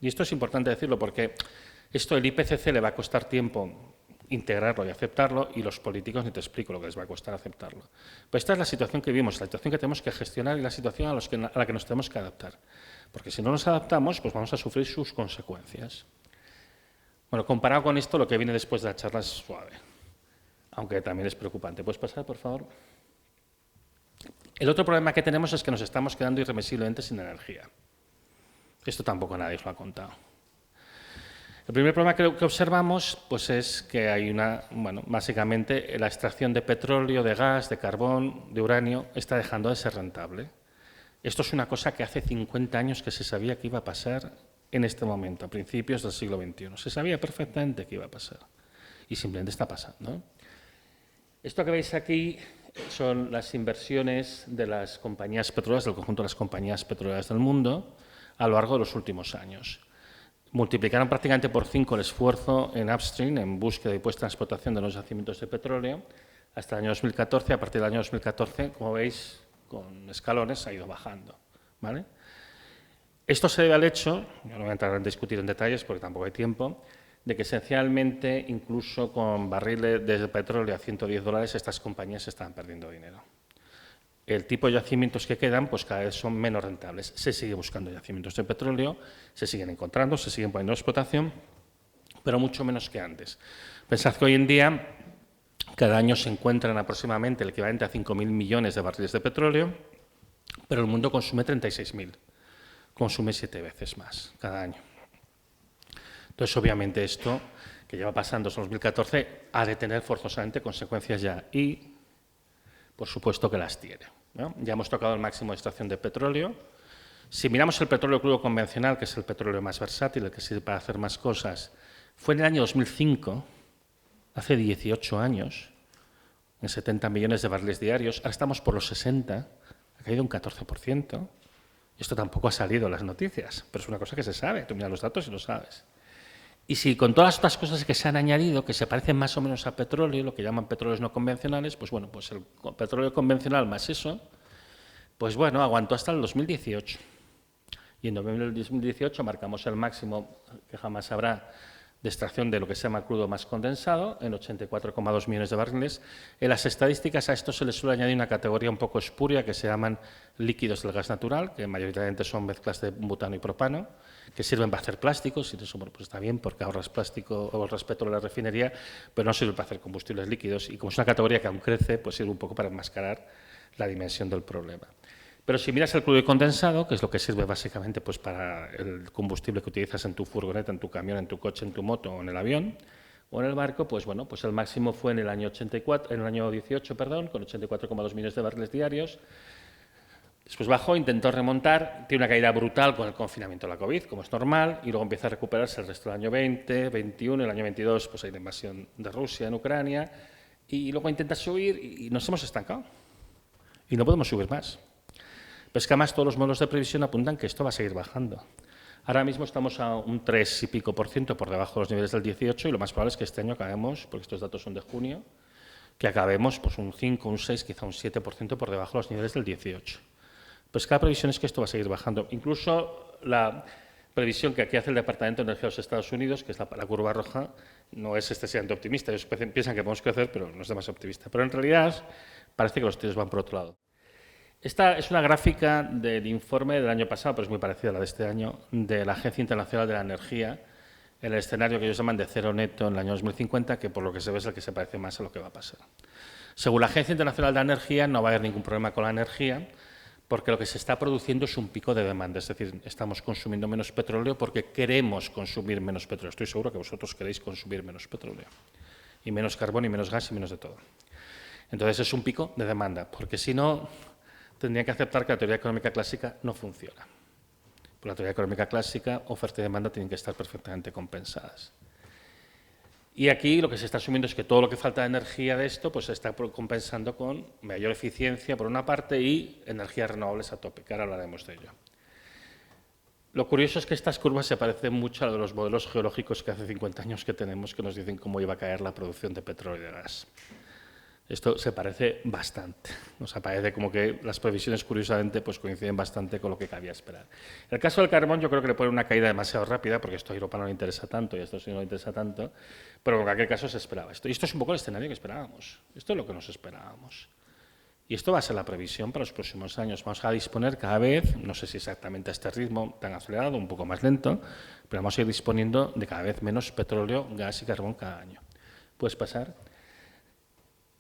Y esto es importante decirlo porque esto el IPCC le va a costar tiempo integrarlo y aceptarlo, y los políticos ni te explico lo que les va a costar aceptarlo. Pero esta es la situación que vivimos, la situación que tenemos que gestionar y la situación a la que nos tenemos que adaptar. Porque si no nos adaptamos, pues vamos a sufrir sus consecuencias. Bueno, comparado con esto, lo que viene después de la charla es suave, aunque también es preocupante. ¿Puedes pasar, por favor? El otro problema que tenemos es que nos estamos quedando irremisiblemente sin energía. Esto tampoco nadie os lo ha contado. El primer problema que observamos pues es que hay básicamente la extracción de petróleo, de gas, de carbón, de uranio, está dejando de ser rentable. Esto es una cosa que hace 50 años que se sabía que iba a pasar en este momento, a principios del siglo XXI. Se sabía perfectamente que iba a pasar y simplemente está pasando. Esto que veis aquí son las inversiones de las compañías petroleras, del conjunto de las compañías petroleras del mundo, a lo largo de los últimos años. Multiplicaron prácticamente por 5 el esfuerzo en upstream, en búsqueda y puesta en explotación de los yacimientos de petróleo, hasta el año 2014. A partir del año 2014, como veis, con escalones ha ido bajando, ¿vale? Esto se debe al hecho, no voy a entrar en discutir en detalles porque tampoco hay tiempo, de que esencialmente, incluso con barriles de petróleo a $110, estas compañías están perdiendo dinero. El tipo de yacimientos que quedan, pues cada vez son menos rentables. Se sigue buscando yacimientos de petróleo, se siguen encontrando, se siguen poniendo en explotación, pero mucho menos que antes. Pensad que hoy en día, cada año se encuentran aproximadamente el equivalente a 5.000 millones de barriles de petróleo, pero el mundo consume 36.000. Consume 7 veces más cada año. Entonces, obviamente, esto que lleva pasando desde 2014 ha de tener forzosamente consecuencias ya y, por supuesto, que las tiene, ¿no? Ya hemos tocado el máximo de extracción de petróleo. Si miramos el petróleo crudo convencional, que es el petróleo más versátil, el que sirve para hacer más cosas, fue en el año 2005, hace 18 años, en 70 millones de barriles diarios. Ahora estamos por los 60, ha caído un 14%. Esto tampoco ha salido en las noticias, pero es una cosa que se sabe. Tú miras los datos y lo sabes. Y si con todas estas cosas que se han añadido, que se parecen más o menos a petróleo, lo que llaman petróleos no convencionales, pues bueno, pues el petróleo convencional más eso, pues bueno, aguantó hasta el 2018. Y en noviembre del 2018 marcamos el máximo que jamás habrá de extracción de lo que se llama crudo más condensado, en 84,2 millones de barriles. En las estadísticas a esto se le suele añadir una categoría un poco espuria que se llaman líquidos del gas natural, que mayoritariamente son mezclas de butano y propano, que sirven para hacer plásticos, y eso bueno, pues está bien porque ahorras plástico o ahorras petróleo en la refinería, pero no sirve para hacer combustibles líquidos, y como es una categoría que aún crece, pues sirve un poco para enmascarar la dimensión del problema. Pero si miras el crudo condensado, que es lo que sirve básicamente pues, para el combustible que utilizas en tu furgoneta, en tu camión, en tu coche, en tu moto o en el avión o en el barco, pues bueno, pues el máximo fue en el año 18, con 84,2 millones de barriles diarios. Después bajó, intentó remontar, tiene una caída brutal con el confinamiento de la COVID, como es normal, y luego empieza a recuperarse el resto del año 20, 21, el año 22 pues hay la invasión de Rusia en Ucrania, y luego intenta subir y nos hemos estancado. Y no podemos subir más. Pero es que además todos los modelos de previsión apuntan que esto va a seguir bajando. Ahora mismo estamos a un 3 y pico por ciento por debajo de los niveles del 18 y lo más probable es que este año acabemos, porque estos datos son de junio, que acabemos pues, un 5, un 6, quizá un 7% por debajo de los niveles del 18. Pues cada previsión es que esto va a seguir bajando. Incluso la previsión que aquí hace el Departamento de Energía de los Estados Unidos, que es la curva roja, no es excesivamente optimista. Ellos piensan que podemos crecer, pero no es demasiado optimista. Pero en realidad parece que los tiros van por otro lado. Esta es una gráfica del informe del año pasado, pero es muy parecida a la de este año, de la Agencia Internacional de la Energía, el escenario que ellos llaman de cero neto en el año 2050, que por lo que se ve es el que se parece más a lo que va a pasar. Según la Agencia Internacional de la Energía, no va a haber ningún problema con la energía, porque lo que se está produciendo es un pico de demanda, es decir, estamos consumiendo menos petróleo porque queremos consumir menos petróleo. Estoy seguro que vosotros queréis consumir menos petróleo, y menos carbón, y menos gas, y menos de todo. Entonces es un pico de demanda, porque si no, tendrían que aceptar que la teoría económica clásica no funciona. Por la teoría económica clásica, oferta y demanda tienen que estar perfectamente compensadas. Y aquí lo que se está asumiendo es que todo lo que falta de energía de esto pues se está compensando con mayor eficiencia por una parte y energías renovables a tope, que ahora hablaremos de ello. Lo curioso es que estas curvas se parecen mucho a lo de los modelos geológicos que hace 50 años que tenemos, que nos dicen cómo iba a caer la producción de petróleo y de gas. Esto se parece bastante, nos parece como que las previsiones curiosamente pues coinciden bastante con lo que cabía esperar. En el caso del carbón yo creo que le pone una caída demasiado rápida porque esto a Europa no le interesa tanto y a Estados Unidos no le interesa tanto, pero en cualquier caso se esperaba esto. Y esto es un poco el escenario que esperábamos, esto es lo que nos esperábamos. Y esto va a ser la previsión para los próximos años. Vamos a disponer cada vez, no sé si exactamente a este ritmo tan acelerado, un poco más lento, pero vamos a ir disponiendo de cada vez menos petróleo, gas y carbón cada año. ¿Puedes pasar?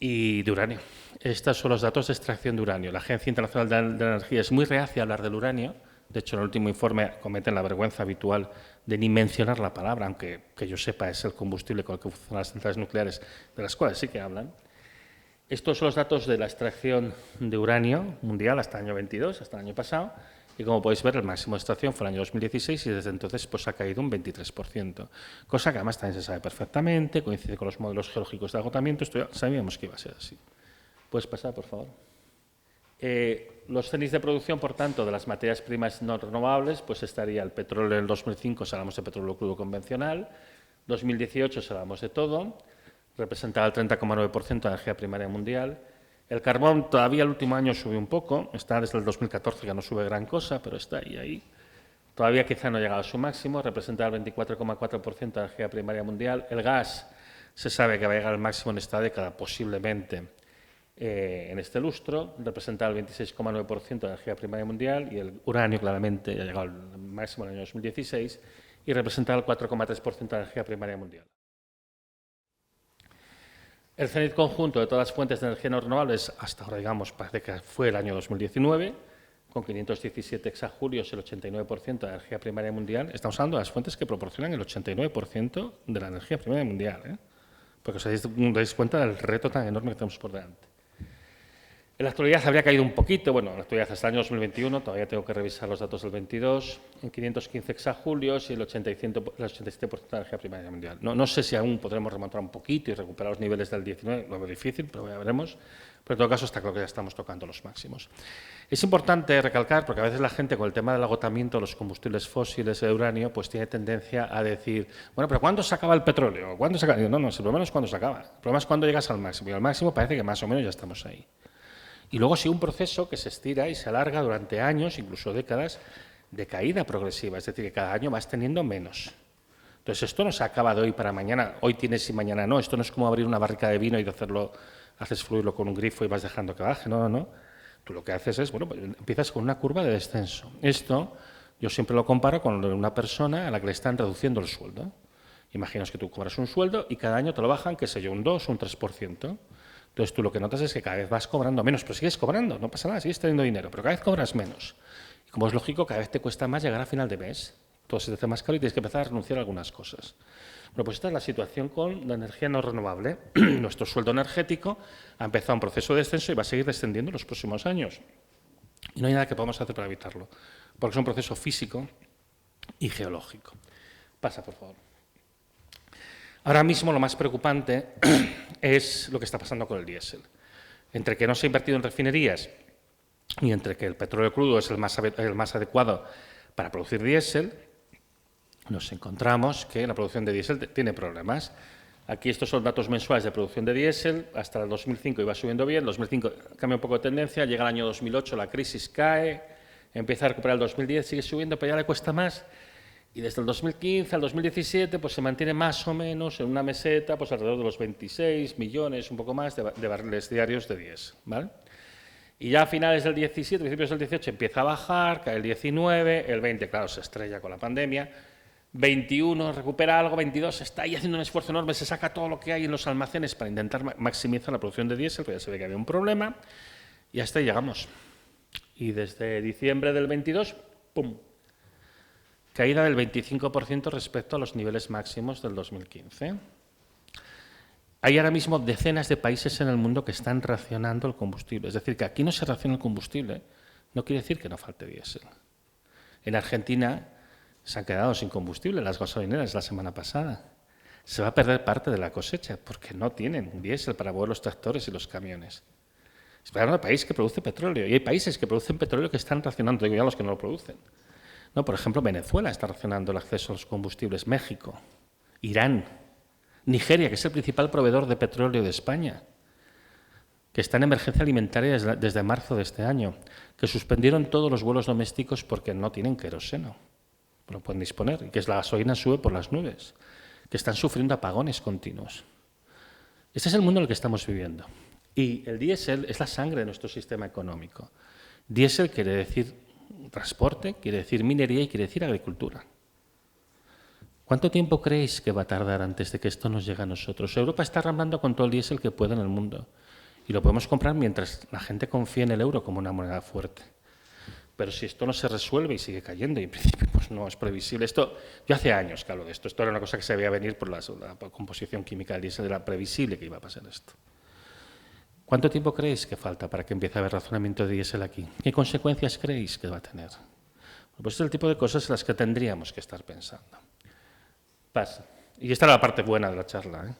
Y de uranio. Estos son los datos de extracción de uranio. La Agencia Internacional de la Energía es muy reacia a hablar del uranio. De hecho, en el último informe cometen la vergüenza habitual de ni mencionar la palabra, aunque que yo sepa es el combustible con el que funcionan las centrales nucleares, de las cuales sí que hablan. Estos son los datos de la extracción de uranio mundial hasta el año 22, hasta el año pasado. Y como podéis ver, el máximo de extracción fue el año 2016 y desde entonces pues, ha caído un 23%, cosa que además también se sabe perfectamente, coincide con los modelos geológicos de agotamiento, esto ya sabíamos que iba a ser así. ¿Puedes pasar, por favor? Los CNIs de producción, por tanto, de las materias primas no renovables, pues estaría el petróleo en el 2005, si hablamos de petróleo crudo convencional, 2018 si hablamos de todo, representaba el 30,9% de la energía primaria mundial. El carbón todavía el último año sube un poco, está desde el 2014 que no sube gran cosa, pero está ahí. Todavía quizá no ha llegado a su máximo, representa el 24,4% de la energía primaria mundial. El gas se sabe que va a llegar al máximo en esta década, posiblemente en este lustro, representa el 26,9% de la energía primaria mundial y el uranio claramente ha llegado al máximo en el año 2016 y representa el 4,3% de la energía primaria mundial. El cenit conjunto de todas las fuentes de energía no renovables, hasta ahora, digamos, parece que fue el año 2019, con 517 exajulios, el 89% de la energía primaria mundial. Estamos hablando de las fuentes que proporcionan el 89% de la energía primaria mundial, porque os dais cuenta del reto tan enorme que tenemos por delante. En la actualidad habría caído un poquito, bueno, en la actualidad hasta el año 2021, todavía tengo que revisar los datos del 22, en 515 exajulios y el 87% de la energía primaria mundial. No sé si aún podremos remontar un poquito y recuperar los niveles del 19, lo veo difícil, pero ya veremos. Pero en todo caso está claro que ya estamos tocando los máximos. Es importante recalcar, porque a veces la gente con el tema del agotamiento de los combustibles fósiles de uranio, pues tiene tendencia a decir, bueno, pero ¿cuándo se acaba el petróleo? ¿Cuándo se acaba? No, el problema no es cuándo se acaba, el problema es cuándo llegas al máximo, y al máximo parece que más o menos ya estamos ahí. Y luego sigue un proceso que se estira y se alarga durante años, incluso décadas, de caída progresiva, es decir, que cada año vas teniendo menos. Entonces, esto no se acaba de hoy para mañana, hoy tienes y mañana no, esto no es como abrir una barrica de vino y haces fluirlo con un grifo y vas dejando que baje, no. Tú lo que haces es, bueno, pues empiezas con una curva de descenso. Esto yo siempre lo comparo con una persona a la que le están reduciendo el sueldo. Imaginaos que tú cobras un sueldo y cada año te lo bajan, qué sé yo, un 2 o un 3%. Entonces, tú lo que notas es que cada vez vas cobrando menos, pero sigues cobrando, no pasa nada, sigues teniendo dinero, pero cada vez cobras menos. Y como es lógico, cada vez te cuesta más llegar a final de mes. Todo se te hace más caro y tienes que empezar a renunciar a algunas cosas. Bueno, pues esta es la situación con la energía no renovable. Nuestro sueldo energético ha empezado un proceso de descenso y va a seguir descendiendo en los próximos años. Y no hay nada que podamos hacer para evitarlo, porque es un proceso físico y geológico. Pasa, por favor. Ahora mismo lo más preocupante es lo que está pasando con el diésel. Entre que no se ha invertido en refinerías y entre que el petróleo crudo es el más adecuado para producir diésel, nos encontramos que la producción de diésel tiene problemas. Aquí estos son datos mensuales de producción de diésel. Hasta el 2005 iba subiendo bien, el 2005 cambia un poco de tendencia, llega el año 2008, la crisis cae, empieza a recuperar el 2010, sigue subiendo, pero ya le cuesta más. Y desde el 2015 al 2017 pues se mantiene más o menos en una meseta, pues alrededor de los 26 millones, un poco más, de barriles diarios de diésel, ¿vale? Y ya a finales del 17, principios del 18, empieza a bajar, cae el 19, el 20, claro, se estrella con la pandemia, 21 recupera algo, 22 está ahí haciendo un esfuerzo enorme, se saca todo lo que hay en los almacenes para intentar maximizar la producción de diésel, pero ya se ve que había un problema, y hasta ahí llegamos. Y desde diciembre del 22, ¡pum!, caída del 25% respecto a los niveles máximos del 2015. Hay ahora mismo decenas de países en el mundo que están racionando el combustible. Es decir, que aquí no se raciona el combustible, no quiere decir que no falte diésel. En Argentina se han quedado sin combustible las gasolineras la semana pasada. Se va a perder parte de la cosecha porque no tienen diésel para mover los tractores y los camiones. Es un país que produce petróleo y hay países que producen petróleo que están racionando, digo ya los que no lo producen. No, por ejemplo, Venezuela está racionando el acceso a los combustibles, México, Irán, Nigeria, que es el principal proveedor de petróleo de España, que está en emergencia alimentaria desde marzo de este año, que suspendieron todos los vuelos domésticos porque no tienen queroseno, no pueden disponer, y que la gasolina sube por las nubes, que están sufriendo apagones continuos. Este es el mundo en el que estamos viviendo. Y el diésel es la sangre de nuestro sistema económico. Diésel quiere decir transporte, quiere decir minería y quiere decir agricultura. ¿Cuánto tiempo creéis que va a tardar antes de que esto nos llegue a nosotros? Europa está arrancando con todo el diésel que puede en el mundo y lo podemos comprar mientras la gente confíe en el euro como una moneda fuerte. Pero si esto no se resuelve y sigue cayendo, y en principio pues no es previsible. Yo hace años que hablo de esto. Esto era una cosa que se veía venir por la composición química del diésel, era previsible que iba a pasar esto. ¿Cuánto tiempo creéis que falta para que empiece a haber razonamiento de diésel aquí? ¿Qué consecuencias creéis que va a tener? Pues es el tipo de cosas en las que tendríamos que estar pensando. Pasa. Y esta era la parte buena de la charla.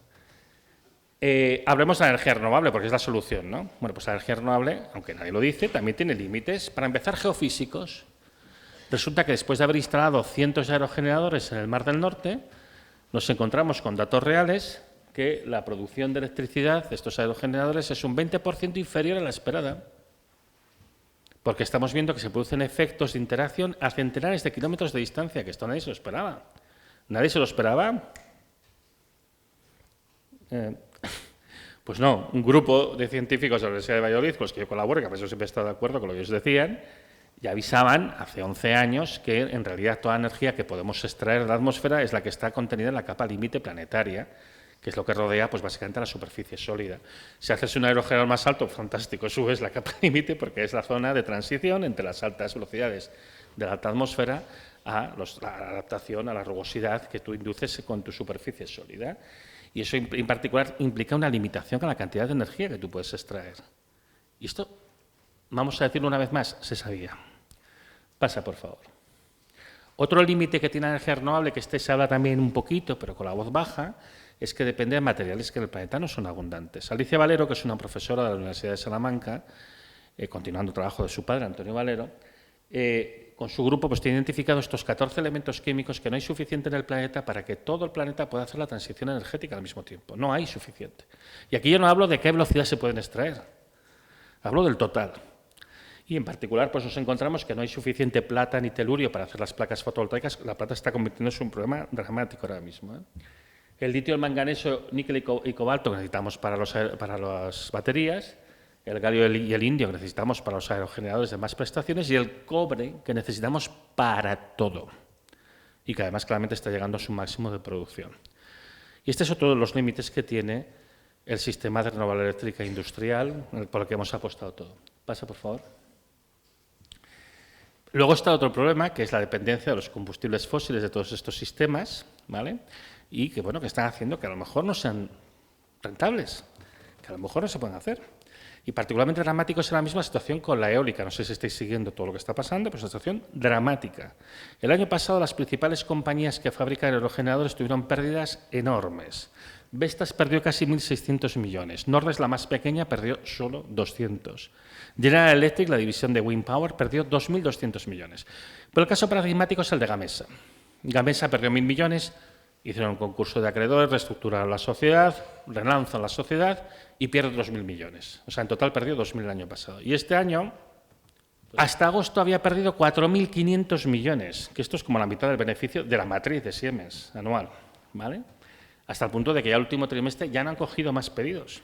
Hablemos de la energía renovable, porque es la solución, ¿no? Bueno, pues la energía renovable, aunque nadie lo dice, también tiene límites. Para empezar, geofísicos. Resulta que después de haber instalado cientos de aerogeneradores en el Mar del Norte, nos encontramos con datos reales que la producción de electricidad de estos aerogeneradores es un 20% inferior a la esperada, porque estamos viendo que se producen efectos de interacción a centenares de kilómetros de distancia, que esto nadie se lo esperaba. ¿Nadie se lo esperaba? Pues no, un grupo de científicos de la Universidad de Valladolid, con los que yo colaboro, que a veces siempre he estado de acuerdo con lo que ellos decían, y avisaban hace 11 años que en realidad toda la energía que podemos extraer de la atmósfera es la que está contenida en la capa límite planetaria, que es lo que rodea, pues básicamente la superficie sólida. Si haces un aerogenerador más alto, fantástico, subes la capa límite porque es la zona de transición entre las altas velocidades de la alta atmósfera a la adaptación a la rugosidad que tú induces con tu superficie sólida. Y eso en particular implica una limitación a la cantidad de energía que tú puedes extraer. Y esto, vamos a decirlo una vez más, se sabía. Pasa, por favor. Otro límite que tiene la energía renovable, que se habla también un poquito, pero con la voz baja, es que depende de materiales que en el planeta no son abundantes. Alicia Valero, que es una profesora de la Universidad de Salamanca, continuando el trabajo de su padre, Antonio Valero, con su grupo pues tiene identificado estos 14 elementos químicos que no hay suficiente en el planeta para que todo el planeta pueda hacer la transición energética al mismo tiempo. No hay suficiente. Y aquí yo no hablo de qué velocidad se pueden extraer, hablo del total. Y en particular pues nos encontramos que no hay suficiente plata ni telurio para hacer las placas fotovoltaicas. La plata está convirtiéndose en un problema dramático ahora mismo. El litio, el manganeso, níquel y cobalto que necesitamos para las baterías, el galio y el indio que necesitamos para los aerogeneradores de más prestaciones y el cobre que necesitamos para todo y que además claramente está llegando a su máximo de producción. Y este es otro de los límites que tiene el sistema de renovable eléctrica industrial por el que hemos apostado todo. Pasa, por favor. Luego está otro problema, que es la dependencia de los combustibles fósiles de todos estos sistemas, ¿vale? Y que, bueno, que están haciendo que a lo mejor no sean rentables, que a lo mejor no se pueden hacer. Y particularmente dramático es la misma situación con la eólica. No sé si estáis siguiendo todo lo que está pasando, pero es una situación dramática. El año pasado las principales compañías que fabrican aerogeneradores tuvieron pérdidas enormes. Vestas perdió casi 1.600 millones. Nordes, la más pequeña, perdió solo 200. General Electric, la división de Wind Power, perdió 2.200 millones. Pero el caso paradigmático es el de Gamesa. Gamesa perdió 1.000 millones, hicieron un concurso de acreedores, reestructuraron la sociedad, relanzan la sociedad y pierde otros 1.000 millones. O sea, en total perdió 2.000 el año pasado. Y este año, hasta agosto, había perdido 4.500 millones, que esto es como la mitad del beneficio de la matriz de Siemens anual, ¿vale? Hasta el punto de que ya el último trimestre ya no han cogido más pedidos,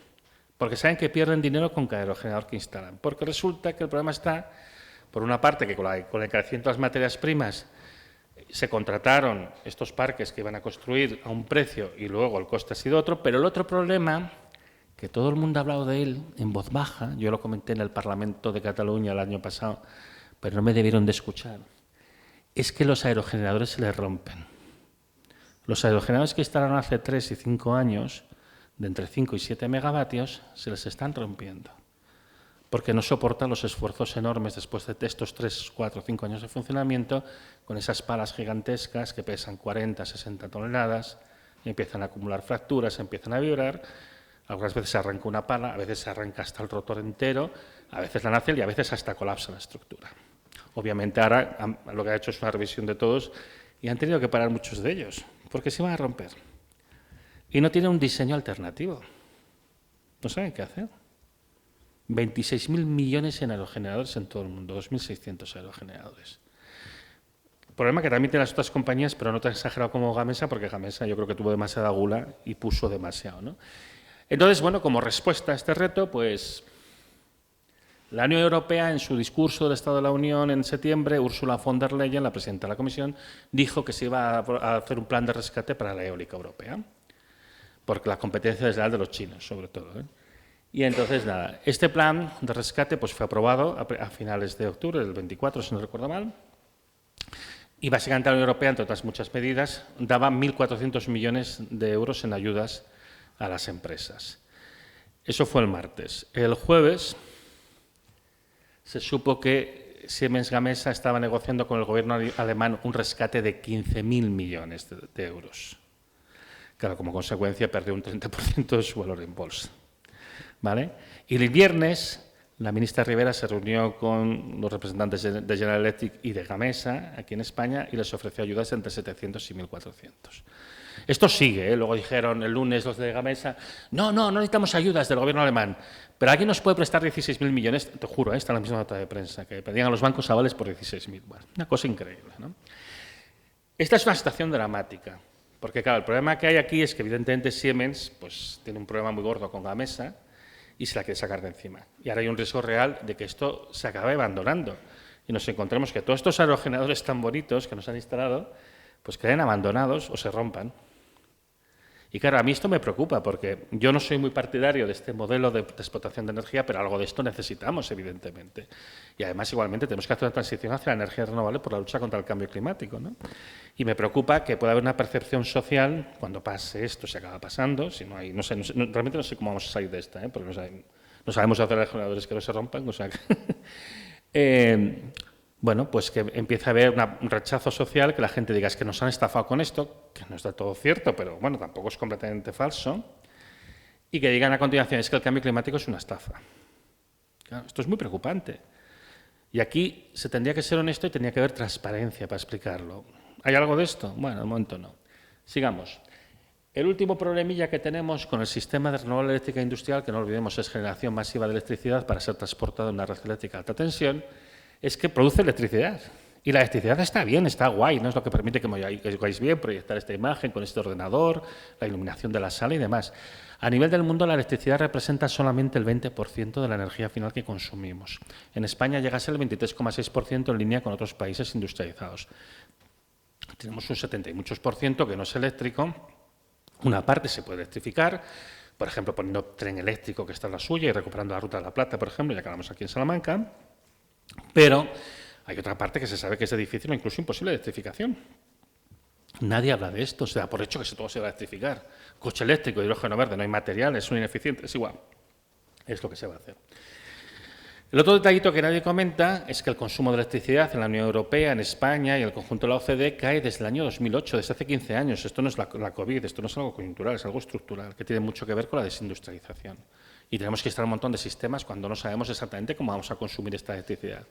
porque saben que pierden dinero con cada aerogenerador que instalan. Porque resulta que el problema está, por una parte, que con el encarecimiento de las materias primas se contrataron estos parques que iban a construir a un precio y luego el coste ha sido otro, pero el otro problema, que todo el mundo ha hablado de él en voz baja, yo lo comenté en el Parlamento de Cataluña el año pasado, pero no me debieron de escuchar, es que los aerogeneradores se les rompen. Los aerogeneradores que instalaron hace 3 y 5 años, de entre 5 y 7 megavatios, se les están rompiendo, porque no soportan los esfuerzos enormes después de estos 3, 4, 5 años de funcionamiento, con esas palas gigantescas que pesan 40, 60 toneladas, y empiezan a acumular fracturas, empiezan a vibrar. Algunas veces se arranca una pala, a veces se arranca hasta el rotor entero, a veces la nacelle y a veces hasta colapsa la estructura. Obviamente ahora lo que ha hecho es una revisión de todos y han tenido que parar muchos de ellos, porque se iban a romper. Y no tienen un diseño alternativo. No saben qué hacer. 26.000 millones en aerogeneradores en todo el mundo, 2.600 aerogeneradores. Problema que también tienen las otras compañías, pero no tan exagerado como Gamesa, porque Gamesa yo creo que tuvo demasiada gula y puso demasiado, ¿no? Entonces, bueno, como respuesta a este reto, pues la Unión Europea, en su discurso del Estado de la Unión en septiembre, Ursula von der Leyen, la presidenta de la Comisión, dijo que se iba a hacer un plan de rescate para la eólica europea, porque la competencia es la de los chinos, sobre todo, ¿eh? Y entonces, nada, este plan de rescate pues, fue aprobado a finales de octubre, del 24, si no recuerdo mal, y básicamente la Unión Europea, entre otras muchas medidas, daba 1.400 millones de euros en ayudas a las empresas. Eso fue el martes. El jueves se supo que Siemens Gamesa estaba negociando con el gobierno alemán un rescate de 15.000 millones de euros. Claro, como consecuencia perdió un 30% de su valor en bolsa, ¿vale? Y el viernes la ministra Rivera se reunió con los representantes de General Electric y de Gamesa aquí en España y les ofreció ayudas entre 700 y 1.400. Esto sigue, ¿eh? Luego dijeron el lunes los de Gamesa, no necesitamos ayudas del gobierno alemán, pero alguien nos puede prestar 16.000 millones, te juro, está en la misma nota de prensa, que pedían a los bancos avales por 16.000. Bueno, una cosa increíble, ¿no? Esta es una situación dramática, porque claro, el problema que hay aquí es que evidentemente Siemens pues, tiene un problema muy gordo con Gamesa y se la quiere sacar de encima. Y ahora hay un riesgo real de que esto se acabe abandonando y nos encontremos que todos estos aerogeneradores tan bonitos que nos han instalado pues queden abandonados o se rompan. Y claro, a mí esto me preocupa porque yo no soy muy partidario de este modelo de explotación de energía, pero algo de esto necesitamos, evidentemente. Y además, igualmente, tenemos que hacer una transición hacia la energía renovable por la lucha contra el cambio climático, ¿no? Y me preocupa que pueda haber una percepción social cuando pase esto, se acaba pasando, si no hay, realmente no sé cómo vamos a salir de esta, porque no sabemos hacer aerogeneradores que no se rompan, o sea que, bueno, pues que empiece a haber un rechazo social, que la gente diga, es que nos han estafado con esto, que no está todo cierto, pero bueno, tampoco es completamente falso, y que digan a continuación, es que el cambio climático es una estafa. Claro, esto es muy preocupante. Y aquí se tendría que ser honesto y tendría que haber transparencia para explicarlo. ¿Hay algo de esto? Bueno, de momento no. Sigamos. El último problemilla que tenemos con el sistema de renovable eléctrica industrial, que no olvidemos es generación masiva de electricidad para ser transportado en una red eléctrica de alta tensión, es que produce electricidad. Y la electricidad está bien, está guay, ¿no? Es lo que permite que veáis bien, proyectar esta imagen con este ordenador, la iluminación de la sala y demás. A nivel del mundo, la electricidad representa solamente el 20% de la energía final que consumimos. En España llega a ser el 23,6% en línea con otros países industrializados. Tenemos un 70 y muchos por ciento que no es eléctrico. Una parte se puede electrificar, por ejemplo, poniendo tren eléctrico, que está en la suya, y recuperando la Ruta de la Plata, por ejemplo, ya que hablamos aquí en Salamanca. Pero hay otra parte que se sabe que es difícil o incluso imposible de electrificación. Nadie habla de esto, se da por hecho que todo se va a electrificar. Coche eléctrico, hidrógeno verde, no hay materiales, son ineficientes, es igual. Es lo que se va a hacer. El otro detallito que nadie comenta es que el consumo de electricidad en la Unión Europea, en España y en el conjunto de la OCDE cae desde el año 2008, desde hace 15 años. Esto no es la COVID, esto no es algo coyuntural, es algo estructural, que tiene mucho que ver con la desindustrialización. Y tenemos que instalar un montón de sistemas cuando no sabemos exactamente cómo vamos a consumir esta electricidad.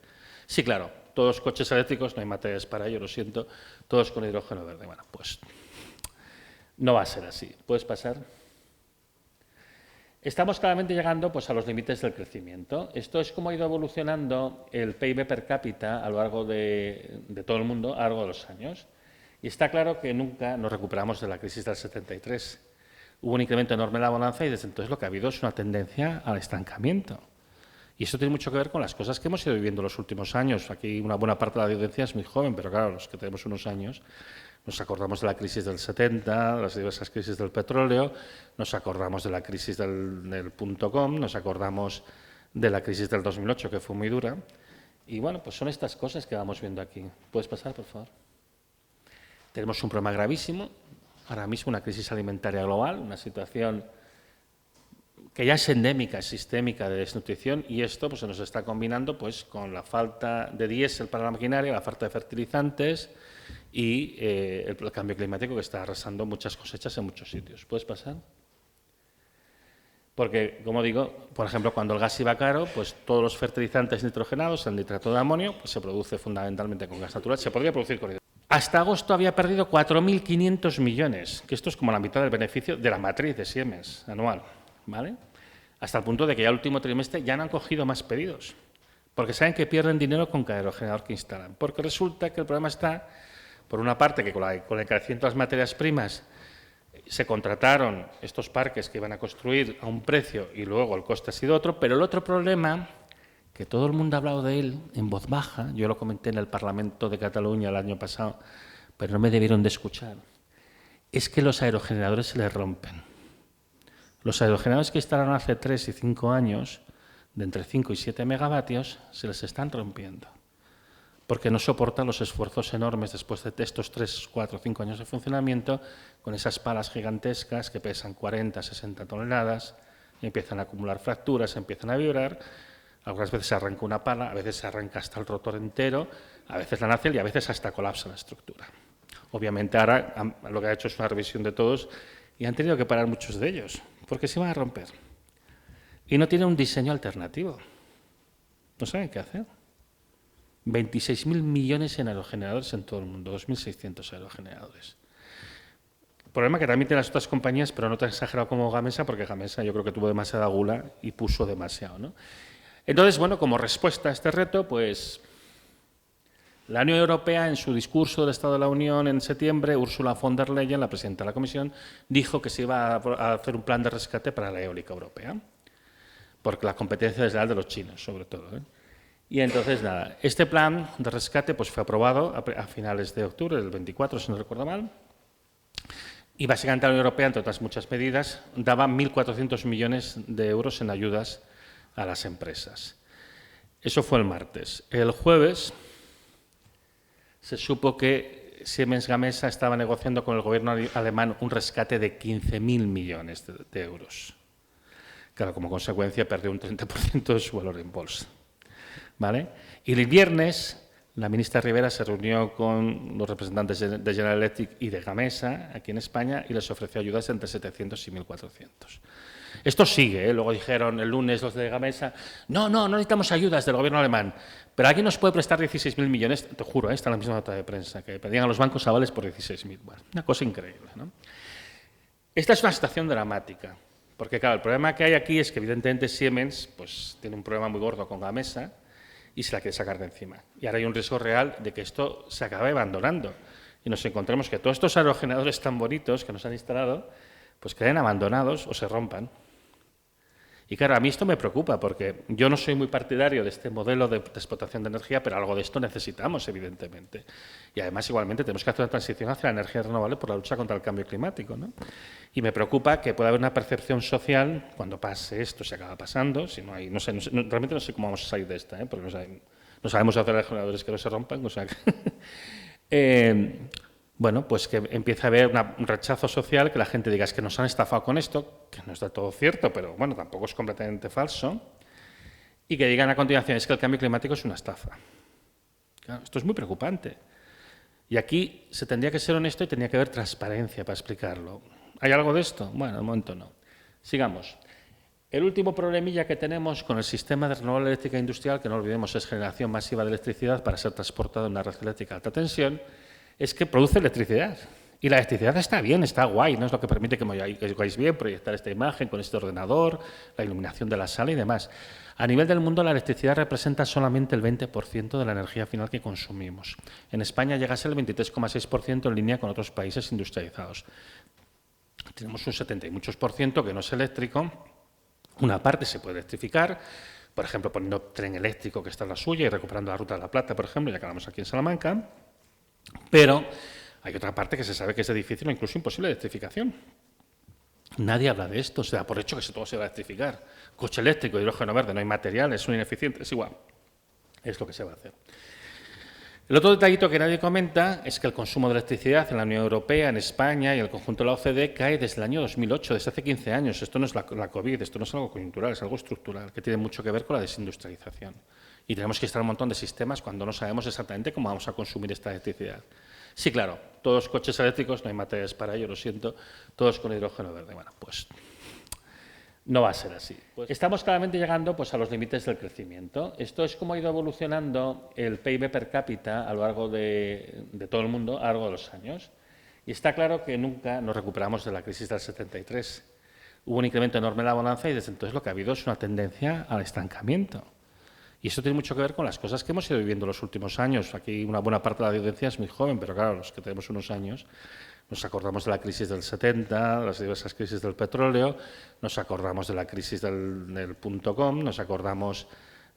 Sí, claro, todos coches eléctricos, no hay materiales para ello, lo siento, todos con hidrógeno verde. Bueno, pues no va a ser así. ¿Puedes pasar? Estamos claramente llegando pues, a los límites del crecimiento. Esto es cómo ha ido evolucionando el PIB per cápita a lo largo de todo el mundo a lo largo de los años. Y está claro que nunca nos recuperamos de la crisis del 73. Hubo un incremento enorme en la bonanza y desde entonces lo que ha habido es una tendencia al estancamiento. Y eso tiene mucho que ver con las cosas que hemos ido viviendo los últimos años. Aquí una buena parte de la audiencia es muy joven, pero claro, los que tenemos unos años nos acordamos de la crisis del 70, de las diversas crisis del petróleo, nos acordamos de la crisis del .com, nos acordamos de la crisis del 2008, que fue muy dura. Y bueno, pues son estas cosas que vamos viendo aquí. ¿Puedes pasar, por favor? Tenemos un problema gravísimo, ahora mismo una crisis alimentaria global, una situación que ya es endémica, es sistémica de desnutrición, y esto pues, se nos está combinando pues, con la falta de diésel para la maquinaria, la falta de fertilizantes y el cambio climático que está arrasando muchas cosechas en muchos sitios. ¿Puedes pasar? Porque, como digo, por ejemplo, cuando el gas iba caro, pues todos los fertilizantes nitrogenados, el nitrato de amonio, pues se produce fundamentalmente con gas natural, se podría producir con hidrógeno. Hasta agosto había perdido 4.500 millones, que esto es como la mitad del beneficio de la matriz de Siemens anual, ¿vale? Hasta el punto de que ya el último trimestre ya no han cogido más pedidos, porque saben que pierden dinero con cada aerogenerador que instalan. Porque resulta que el problema está, por una parte, que con el encarecimiento de las materias primas se contrataron estos parques que iban a construir a un precio y luego el coste ha sido otro, pero el otro problema, que todo el mundo ha hablado de él en voz baja, yo lo comenté en el Parlamento de Cataluña el año pasado, pero no me debieron de escuchar, es que los aerogeneradores se les rompen. Los aerogeneradores que instalaron hace 3 y 5 años, de entre 5 y 7 megavatios, se les están rompiendo, porque no soportan los esfuerzos enormes después de estos 3, 4, 5 años de funcionamiento, con esas palas gigantescas que pesan 40, 60 toneladas, y empiezan a acumular fracturas, empiezan a vibrar. Algunas veces se arranca una pala, a veces se arranca hasta el rotor entero, a veces la nacelle y a veces hasta colapsa la estructura. Obviamente ahora lo que ha hecho es una revisión de todos y han tenido que parar muchos de ellos, porque se iban a romper. Y no tienen un diseño alternativo. No saben qué hacer. 26.000 millones en aerogeneradores en todo el mundo, 2.600 aerogeneradores. Problema que también tienen las otras compañías, pero no tan exagerado como Gamesa, porque Gamesa yo creo que tuvo demasiada gula y puso demasiado, ¿no? Entonces, bueno, como respuesta a este reto, pues la Unión Europea, en su discurso del Estado de la Unión en septiembre, Ursula von der Leyen, la presidenta de la Comisión, dijo que se iba a hacer un plan de rescate para la eólica europea, porque la competencia es la de los chinos, sobre todo, ¿eh? Y entonces, nada, este plan de rescate pues, fue aprobado a finales de octubre, del 24, si no recuerdo mal, y básicamente la Unión Europea, entre otras muchas medidas, daba 1.400 millones de euros en ayudas a las empresas. Eso fue el martes. El jueves se supo que Siemens Gamesa estaba negociando con el gobierno alemán un rescate de 15.000 millones de euros. Claro, como consecuencia perdió un 30% de su valor en bolsa, ¿vale? Y el viernes la ministra Rivera se reunió con los representantes de General Electric y de Gamesa aquí en España y les ofreció ayudas entre 700 y 1.400. Esto sigue, ¿eh? Luego dijeron el lunes los de Gamesa, no necesitamos ayudas del gobierno alemán, pero ¿alguien nos puede prestar 16.000 millones? Te juro, está en la misma nota de prensa, que pedían a los bancos avales por 16.000. Bueno, una cosa increíble, ¿no? Esta es una situación dramática, porque claro, el problema que hay aquí es que evidentemente Siemens pues, tiene un problema muy gordo con Gamesa y se la quiere sacar de encima. Y ahora hay un riesgo real de que esto se acabe abandonando y nos encontremos que todos estos aerogeneradores tan bonitos que nos han instalado pues queden abandonados o se rompan. Y claro, a mí esto me preocupa porque yo no soy muy partidario de este modelo de explotación de energía, pero algo de esto necesitamos, evidentemente. Y además, igualmente, tenemos que hacer una transición hacia la energía renovable por la lucha contra el cambio climático, ¿no? Y me preocupa que pueda haber una percepción social cuando pase esto, se acaba pasando, si no hay, realmente no sé cómo vamos a salir de esta, porque no sabemos hacer aerogeneradores que no se rompan, o sea que, bueno, pues que empiece a haber un rechazo social, que la gente diga, es que nos han estafado con esto, que no es del todo cierto, pero bueno, tampoco es completamente falso, y que digan a continuación, es que el cambio climático es una estafa. Claro, esto es muy preocupante. Y aquí se tendría que ser honesto y tendría que haber transparencia para explicarlo. ¿Hay algo de esto? Bueno, de momento no. Sigamos. El último problemilla que tenemos con el sistema de renovable eléctrica industrial, que no olvidemos es generación masiva de electricidad para ser transportada en una red eléctrica de alta tensión, es que produce electricidad. Y la electricidad está bien, está guay, no es lo que permite que oigáis bien, proyectar esta imagen con este ordenador, la iluminación de la sala y demás. A nivel del mundo, la electricidad representa solamente el 20% de la energía final que consumimos. En España llega a ser el 23,6% en línea con otros países industrializados. Tenemos un 70 y muchos por ciento que no es eléctrico. Una parte se puede electrificar, por ejemplo, poniendo tren eléctrico que está en la suya y recuperando la Ruta de la Plata, por ejemplo, ya que hablamos aquí en Salamanca. Pero hay otra parte que se sabe que es difícil o incluso imposible de electrificación. Nadie habla de esto, se da por hecho que todo se va a electrificar. Coche eléctrico, hidrógeno verde, no hay materiales, son ineficientes, igual. Es lo que se va a hacer. El otro detallito que nadie comenta es que el consumo de electricidad en la Unión Europea, en España y en el conjunto de la OCDE cae desde el año 2008, desde hace 15 años. Esto no es la COVID, esto no es algo coyuntural, es algo estructural, que tiene mucho que ver con la desindustrialización. Y tenemos que instalar un montón de sistemas cuando no sabemos exactamente cómo vamos a consumir esta electricidad. Sí, claro, todos los coches eléctricos, no hay materiales para ello, lo siento, todos con hidrógeno verde. Bueno, pues no va a ser así. Pues estamos claramente llegando pues, a los límites del crecimiento. Esto es cómo ha ido evolucionando el PIB per cápita a lo largo de todo el mundo a lo largo de los años. Y está claro que nunca nos recuperamos de la crisis del 73. Hubo un incremento enorme en la bonanza y desde entonces lo que ha habido es una tendencia al estancamiento. Y esto tiene mucho que ver con las cosas que hemos ido viviendo los últimos años. Aquí una buena parte de la audiencia es muy joven, pero claro, los que tenemos unos años nos acordamos de la crisis del 70, las diversas crisis del petróleo, nos acordamos de la crisis del .com, nos acordamos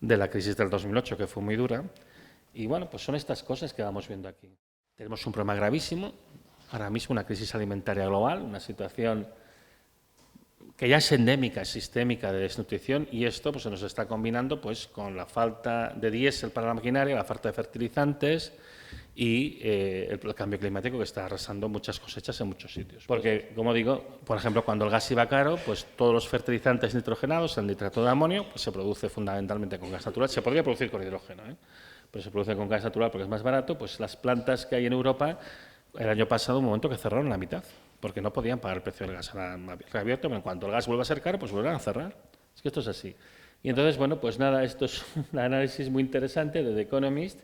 de la crisis del 2008, que fue muy dura. Y bueno, pues son estas cosas que vamos viendo aquí. Tenemos un problema gravísimo, ahora mismo una crisis alimentaria global, una situación que ya es endémica, es sistémica de desnutrición, y esto pues, se nos está combinando pues, con la falta de diésel para la maquinaria, la falta de fertilizantes y el cambio climático que está arrasando muchas cosechas en muchos sitios. Porque, como digo, por ejemplo, cuando el gas iba caro, pues todos los fertilizantes nitrogenados, el nitrato de amonio, pues, se produce fundamentalmente con gas natural. Se podría producir con hidrógeno, pero se produce con gas natural porque es más barato. Pues las plantas que hay en Europa, el año pasado, un momento que cerraron la mitad, porque no podían pagar el precio del gas reabierto, pero en cuanto el gas vuelva a ser caro, pues vuelven a cerrar. Es que esto es así. Y entonces, bueno, pues nada, esto es un análisis muy interesante de The Economist,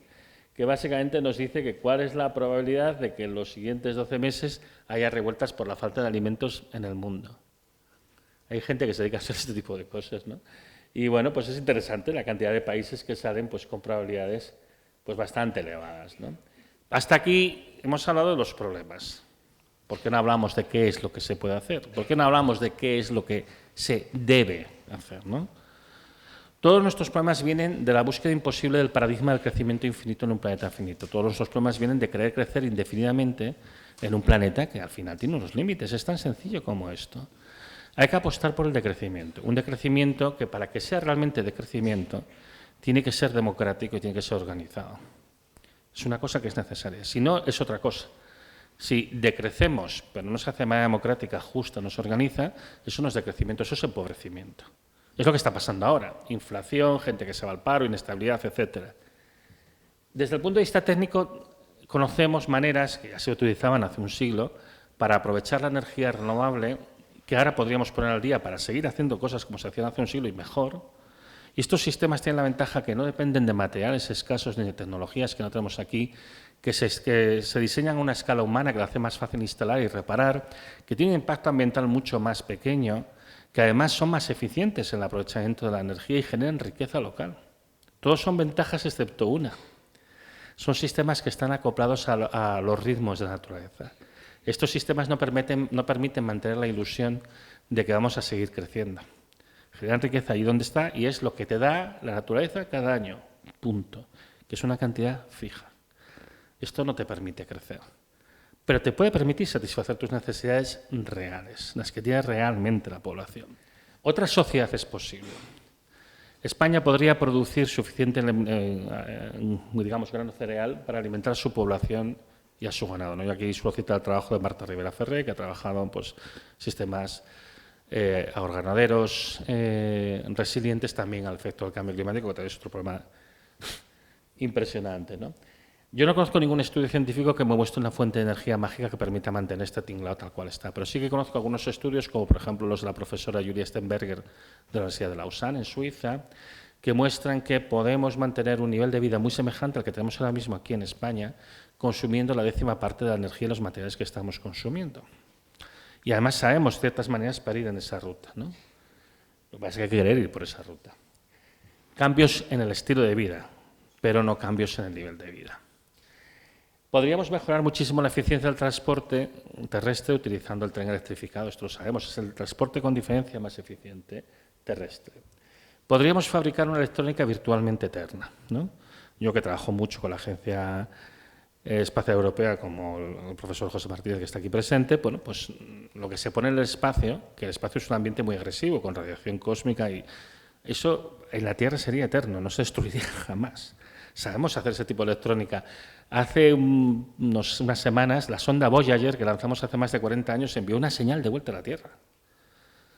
que básicamente nos dice que cuál es la probabilidad de que en los siguientes 12 meses haya revueltas por la falta de alimentos en el mundo. Hay gente que se dedica a hacer este tipo de cosas, ¿no? Y bueno, pues es interesante la cantidad de países que salen pues, con probabilidades pues, bastante elevadas, ¿no? Hasta aquí hemos hablado de los problemas. ¿Por qué no hablamos de qué es lo que se puede hacer? ¿Por qué no hablamos de qué es lo que se debe hacer, ¿no? Todos nuestros problemas vienen de la búsqueda imposible del paradigma del crecimiento infinito en un planeta finito. Todos nuestros problemas vienen de querer crecer indefinidamente en un planeta que al final tiene unos límites. Es tan sencillo como esto. Hay que apostar por el decrecimiento. Un decrecimiento que para que sea realmente decrecimiento tiene que ser democrático y tiene que ser organizado. Es una cosa que es necesaria. Si no, es otra cosa. Si decrecemos, pero no se hace de manera democrática, justa, no se organiza, eso no es decrecimiento, eso es empobrecimiento. Es lo que está pasando ahora. Inflación, gente que se va al paro, inestabilidad, etcétera. Desde el punto de vista técnico, conocemos maneras que ya se utilizaban hace un siglo para aprovechar la energía renovable, que ahora podríamos poner al día para seguir haciendo cosas como se hacían hace un siglo y mejor. Y estos sistemas tienen la ventaja que no dependen de materiales escasos ni de tecnologías que no tenemos aquí, que se diseñan a una escala humana que lo hace más fácil instalar y reparar, que tienen un impacto ambiental mucho más pequeño, que además son más eficientes en el aprovechamiento de la energía y generan riqueza local. Todos son ventajas excepto una. Son sistemas que están acoplados a los ritmos de la naturaleza. Estos sistemas no permiten mantener la ilusión de que vamos a seguir creciendo. Generan riqueza ahí donde está y es lo que te da la naturaleza cada año, punto, que es una cantidad fija. Esto no te permite crecer, pero te puede permitir satisfacer tus necesidades reales, las que tiene realmente la población. Otra sociedad es posible. España podría producir suficiente, digamos, grano cereal para alimentar a su población y a su ganado, ¿no? Yo aquí suelo citar el trabajo de Marta Rivera Ferré, que ha trabajado en pues, sistemas agroganaderos resilientes también al efecto del cambio climático, que también es otro problema impresionante, ¿no? Yo no conozco ningún estudio científico que me muestre una fuente de energía mágica que permita mantener este tinglado tal cual está, pero sí que conozco algunos estudios, como por ejemplo los de la profesora Julia Stenberger de la Universidad de Lausanne, en Suiza, que muestran que podemos mantener un nivel de vida muy semejante al que tenemos ahora mismo aquí en España, consumiendo la 10ª parte de la energía y los materiales que estamos consumiendo. Y además sabemos ciertas maneras para ir en esa ruta, ¿no? Lo que pasa es que hay que querer ir por esa ruta. Cambios en el estilo de vida, pero no cambios en el nivel de vida. Podríamos mejorar muchísimo la eficiencia del transporte terrestre utilizando el tren electrificado, esto lo sabemos, es el transporte con diferencia más eficiente terrestre. Podríamos fabricar una electrónica virtualmente eterna, ¿no? Yo que trabajo mucho con la Agencia Espacial Europea, como el profesor José Martínez, que está aquí presente, bueno, pues lo que se pone en el espacio, que el espacio es un ambiente muy agresivo, con radiación cósmica, y eso en la Tierra sería eterno, no se destruiría jamás. Sabemos hacer ese tipo de electrónica. Hace unas semanas, la sonda Voyager, que lanzamos hace más de 40 años, envió una señal de vuelta a la Tierra.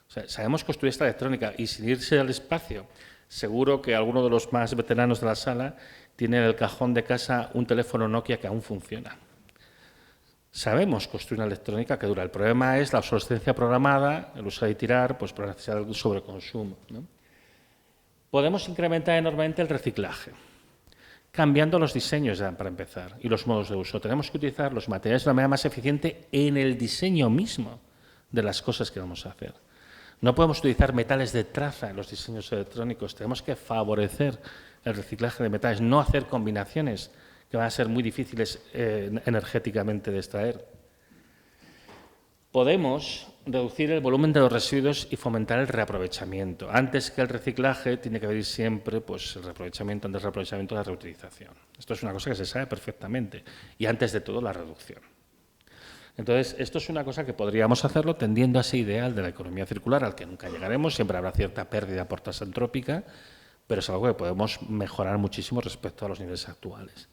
O sea, sabemos construir esta electrónica y sin irse al espacio. Seguro que alguno de los más veteranos de la sala tiene en el cajón de casa un teléfono Nokia que aún funciona. Sabemos construir una electrónica que dura. El problema es la obsolescencia programada, el usar y tirar, pues por la necesidad del sobreconsumo, ¿no? Podemos incrementar enormemente el reciclaje, cambiando los diseños ya, para empezar, y los modos de uso. Tenemos que utilizar los materiales de la manera más eficiente en el diseño mismo de las cosas que vamos a hacer. No podemos utilizar metales de traza en los diseños electrónicos. Tenemos que favorecer el reciclaje de metales, no hacer combinaciones que van a ser muy difíciles energéticamente de extraer. Podemos reducir el volumen de los residuos y fomentar el reaprovechamiento. Antes que el reciclaje, tiene que haber siempre pues, el reaprovechamiento, antes del reaprovechamiento, la reutilización. Esto es una cosa que se sabe perfectamente. Y antes de todo, la reducción. Entonces, esto es una cosa que podríamos hacerlo tendiendo a ese ideal de la economía circular, al que nunca llegaremos. Siempre habrá cierta pérdida por tasa antrópica, pero es algo que podemos mejorar muchísimo respecto a los niveles actuales.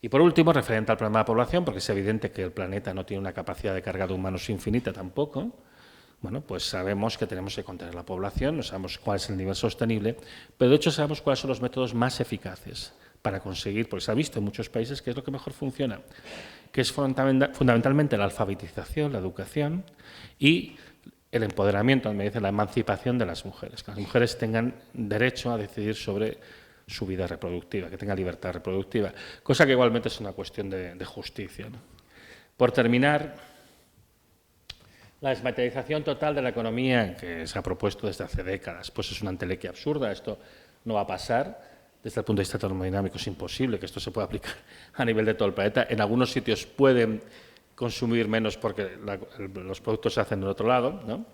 Y por último, referente al problema de la población, porque es evidente que el planeta no tiene una capacidad de carga de humanos infinita tampoco, bueno, pues sabemos que tenemos que contener la población, no sabemos cuál es el nivel sostenible, pero de hecho sabemos cuáles son los métodos más eficaces para conseguir, porque se ha visto en muchos países que es lo que mejor funciona, que es fundamentalmente la alfabetización, la educación y el empoderamiento, me dice, la emancipación de las mujeres, que las mujeres tengan derecho a decidir sobre su vida reproductiva, que tenga libertad reproductiva, cosa que igualmente es una cuestión de justicia, ¿no? Por terminar, la desmaterialización total de la economía que se ha propuesto desde hace décadas, pues es una entelequia absurda, esto no va a pasar. Desde el punto de vista termodinámico es imposible que esto se pueda aplicar a nivel de todo el planeta. En algunos sitios pueden consumir menos porque los productos se hacen del otro lado, ¿no?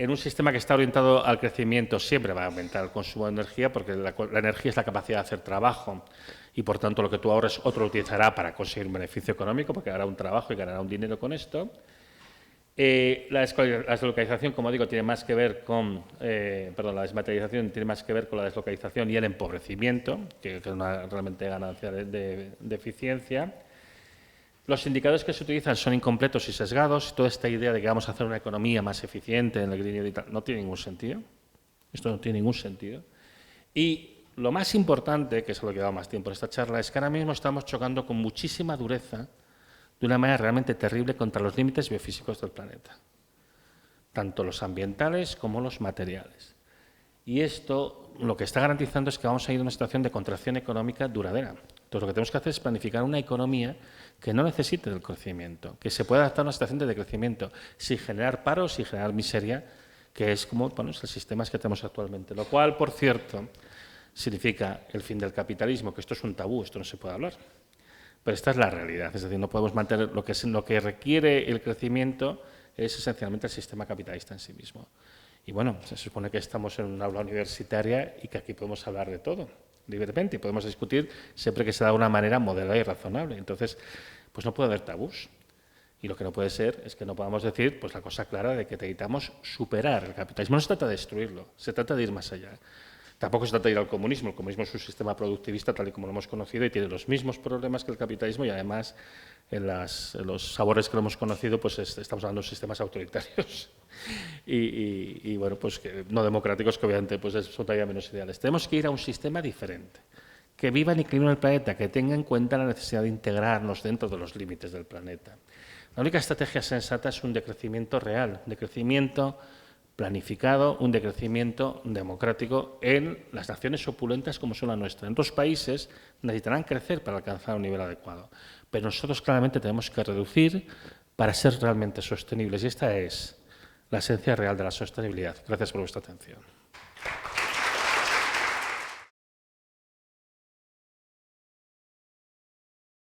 En un sistema que está orientado al crecimiento siempre va a aumentar el consumo de energía porque la energía es la capacidad de hacer trabajo y, por tanto, lo que tú ahorres otro lo utilizará para conseguir un beneficio económico porque hará un trabajo y ganará un dinero con esto. La deslocalización, como digo, tiene más que ver con, la desmaterialización tiene más que ver con la deslocalización y el empobrecimiento, que es una realmente ganancia de eficiencia. Los indicadores que se utilizan son incompletos y sesgados. Toda esta idea de que vamos a hacer una economía más eficiente en el Green New Deal no tiene ningún sentido. Esto no tiene ningún sentido. Y lo más importante, que es lo que ha dado más tiempo en esta charla, es que ahora mismo estamos chocando con muchísima dureza, de una manera realmente terrible, contra los límites biofísicos del planeta, tanto los ambientales como los materiales. Y esto lo que está garantizando es que vamos a ir a una situación de contracción económica duradera. Entonces, lo que tenemos que hacer es planificar una economía que no necesite del crecimiento, que se pueda adaptar a una situación de decrecimiento, sin generar paro, sin generar miseria, que es como los sistemas que tenemos actualmente. Lo cual, por cierto, significa el fin del capitalismo, que esto es un tabú, esto no se puede hablar. Pero esta es la realidad, es decir, no podemos mantener lo que requiere el crecimiento es esencialmente el sistema capitalista en sí mismo. Y bueno, se supone que estamos en un aula universitaria y que aquí podemos hablar de todo libremente y podemos discutir siempre que sea de una manera moderada y razonable. Entonces, pues no puede haber tabús. Y lo que no puede ser es que no podamos decir pues la cosa clara de que necesitamos superar el capitalismo. No se trata de destruirlo, se trata de ir más allá. Tampoco se trata de ir al comunismo. El comunismo es un sistema productivista tal y como lo hemos conocido y tiene los mismos problemas que el capitalismo y además en los sabores que lo hemos conocido pues estamos hablando de sistemas autoritarios y bueno, pues que no democráticos que obviamente pues son todavía menos ideales. Tenemos que ir a un sistema diferente que vivan y que vivan el planeta, que tengan en cuenta la necesidad de integrarnos dentro de los límites del planeta. La única estrategia sensata es un decrecimiento real, un decrecimiento planificado, un decrecimiento democrático en las naciones opulentas como son la nuestra. En otros países necesitarán crecer para alcanzar un nivel adecuado, pero nosotros claramente tenemos que reducir para ser realmente sostenibles, y esta es la esencia real de la sostenibilidad. Gracias por vuestra atención.